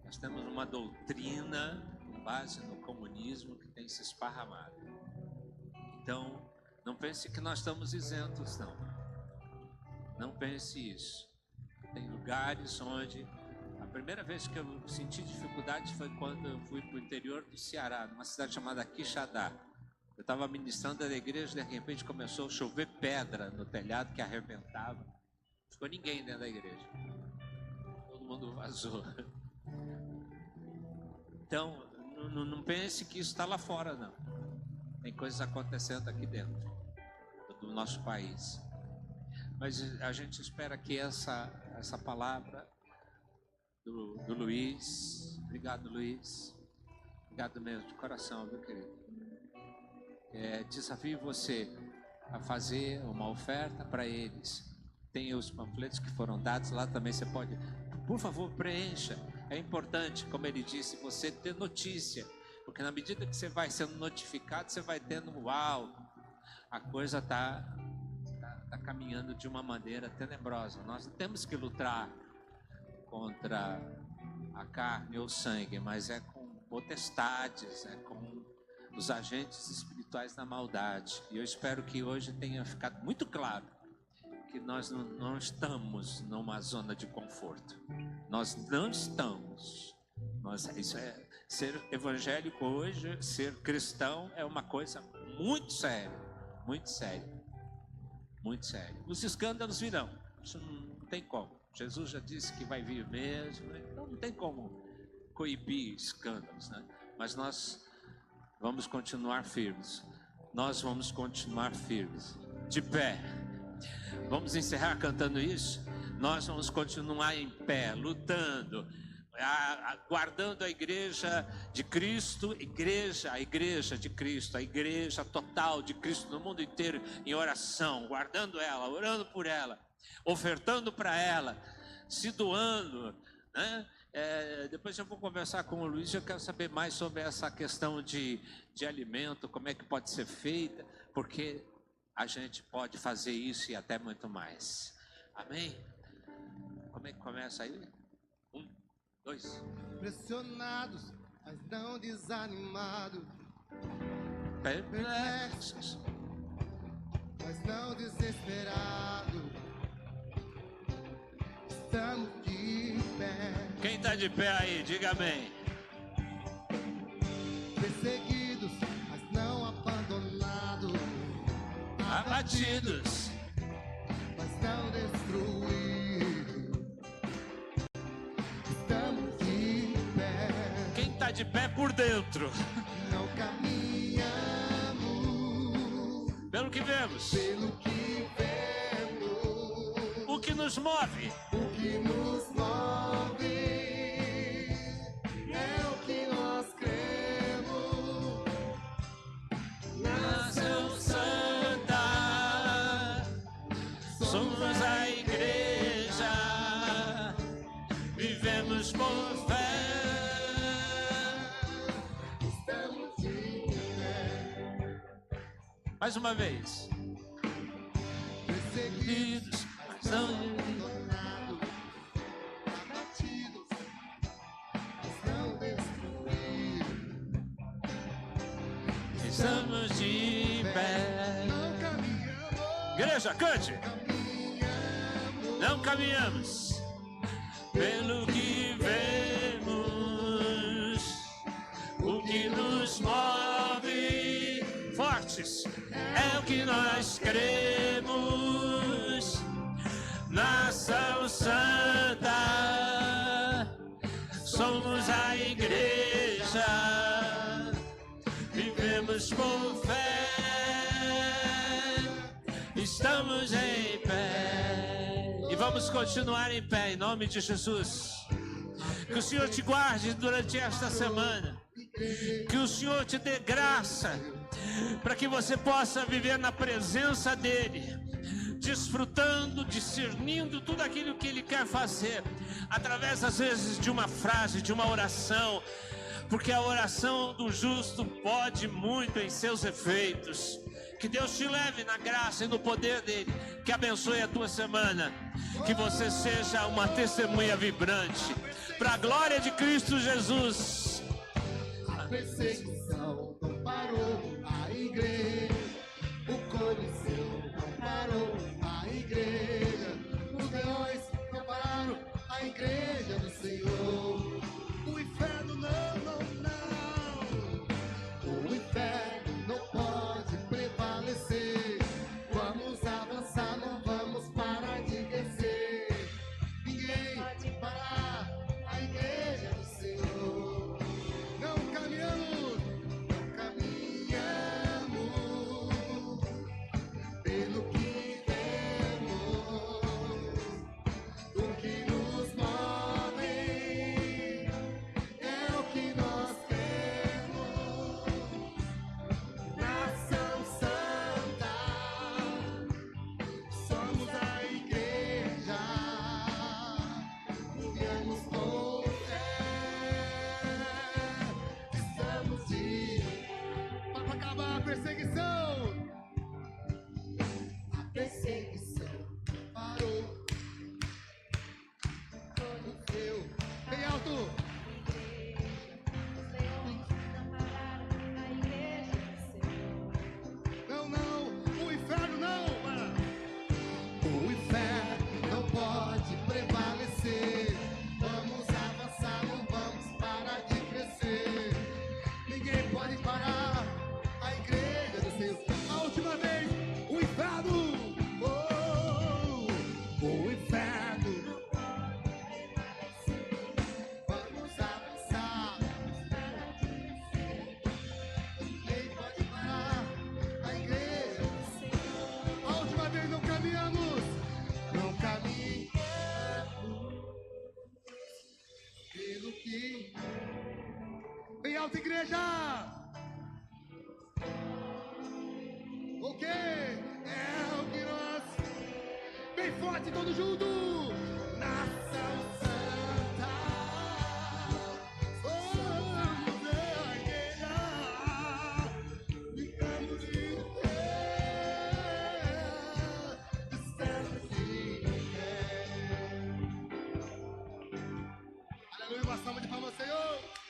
Nós temos uma doutrina com base no comunismo que tem se esparramado. Então, não pense que nós estamos isentos, não. Não pense isso. Tem lugares onde... A primeira vez que eu senti dificuldade foi quando eu fui para o interior do Ceará, numa cidade chamada Quixadá. Eu estava ministrando na igreja, de repente começou a chover pedra no telhado que arrebentava. Não ficou ninguém dentro da igreja. Todo mundo vazou. Então, não pense que isso está lá fora, não. Tem coisas acontecendo aqui dentro do nosso país. Mas a gente espera que essa palavra do Luiz, obrigado, Luiz, obrigado mesmo, de coração, viu, querido? Desafio você a fazer uma oferta para eles. Tem os panfletos que foram dados lá também, você pode, por favor, preencha. É importante, como ele disse, você ter notícia, porque na medida que você vai sendo notificado, você vai tendo, uau, a coisa tá caminhando de uma maneira tenebrosa. Nós não temos que lutar contra a carne ou o sangue, mas é com potestades, é com os agentes espirituais da maldade. E eu espero que hoje tenha ficado muito claro que nós não estamos numa zona de conforto. Nós não estamos. Isso é, ser evangélico hoje, ser cristão é uma coisa muito séria, muito séria, muito séria. Os escândalos virão, isso não tem como. Jesus já disse que vai vir mesmo, então não tem como coibir escândalos, né? Mas nós vamos continuar firmes. Nós vamos continuar firmes, de pé. Vamos encerrar cantando isso? Nós vamos continuar em pé, lutando, guardando a igreja de Cristo, a igreja de Cristo, a igreja total de Cristo no mundo inteiro, em oração, guardando ela, orando por ela, ofertando para ela, se doando, né? Depois eu vou conversar com o Luiz, eu quero saber mais sobre essa questão de alimento, como é que pode ser feita, porque a gente pode fazer isso e até muito mais. Amém? Como é que começa aí? 1, 2. Pressionados, mas não desanimados. Perplexos, mas não desesperados. Estamos de pé. Quem está de pé aí, diga amém. Perseguidos, mas não abandonados. Abatidos, mas não destruídos. Estamos de pé. quem está de pé por dentro, Não caminhamos pelo que vemos, pelo que vemos. o que nos move, O que nos move é o que nós cremos. nação santa, somos a igreja, vivemos por fé. Estamos de pé. Mais uma vez. Perseguidos, Mas não abandonados, abatidos, mas não destruídos. estamos de pé. Não caminhamos, Igreja, cante. caminhamos. Não caminhamos pelo que vemos, o que nos move, fortes, é o que nós cremos. Nação santa, somos a igreja, vivemos por fé, estamos em pé. E vamos continuar em pé, em nome de Jesus. Que o Senhor te guarde durante esta semana. Que o Senhor te dê graça para que você possa viver na presença dEle, desfrutando, discernindo tudo aquilo que Ele quer fazer, através às vezes de uma frase, de uma oração, porque a oração do justo pode muito em seus efeitos. Que Deus te leve na graça e no poder dEle, que abençoe a tua semana, que você seja uma testemunha vibrante, para a glória de Cristo Jesus. A perseguição não parou a igreja. O Coliseu não parou a igreja. Os leões não pararam a igreja do Senhor. O inferno não. O inferno não pode prevalecer. Vamos avançar, não vamos parar de descer. Ninguém pode parar a igreja do Senhor. Não caminhamos forte, igreja! O quê? É o que nós... Bem forte, todos juntos! Nação Santa, somos a igreja, ficamos de pé, estamos de pé. Aleluia, uma salva de palmas, Senhor!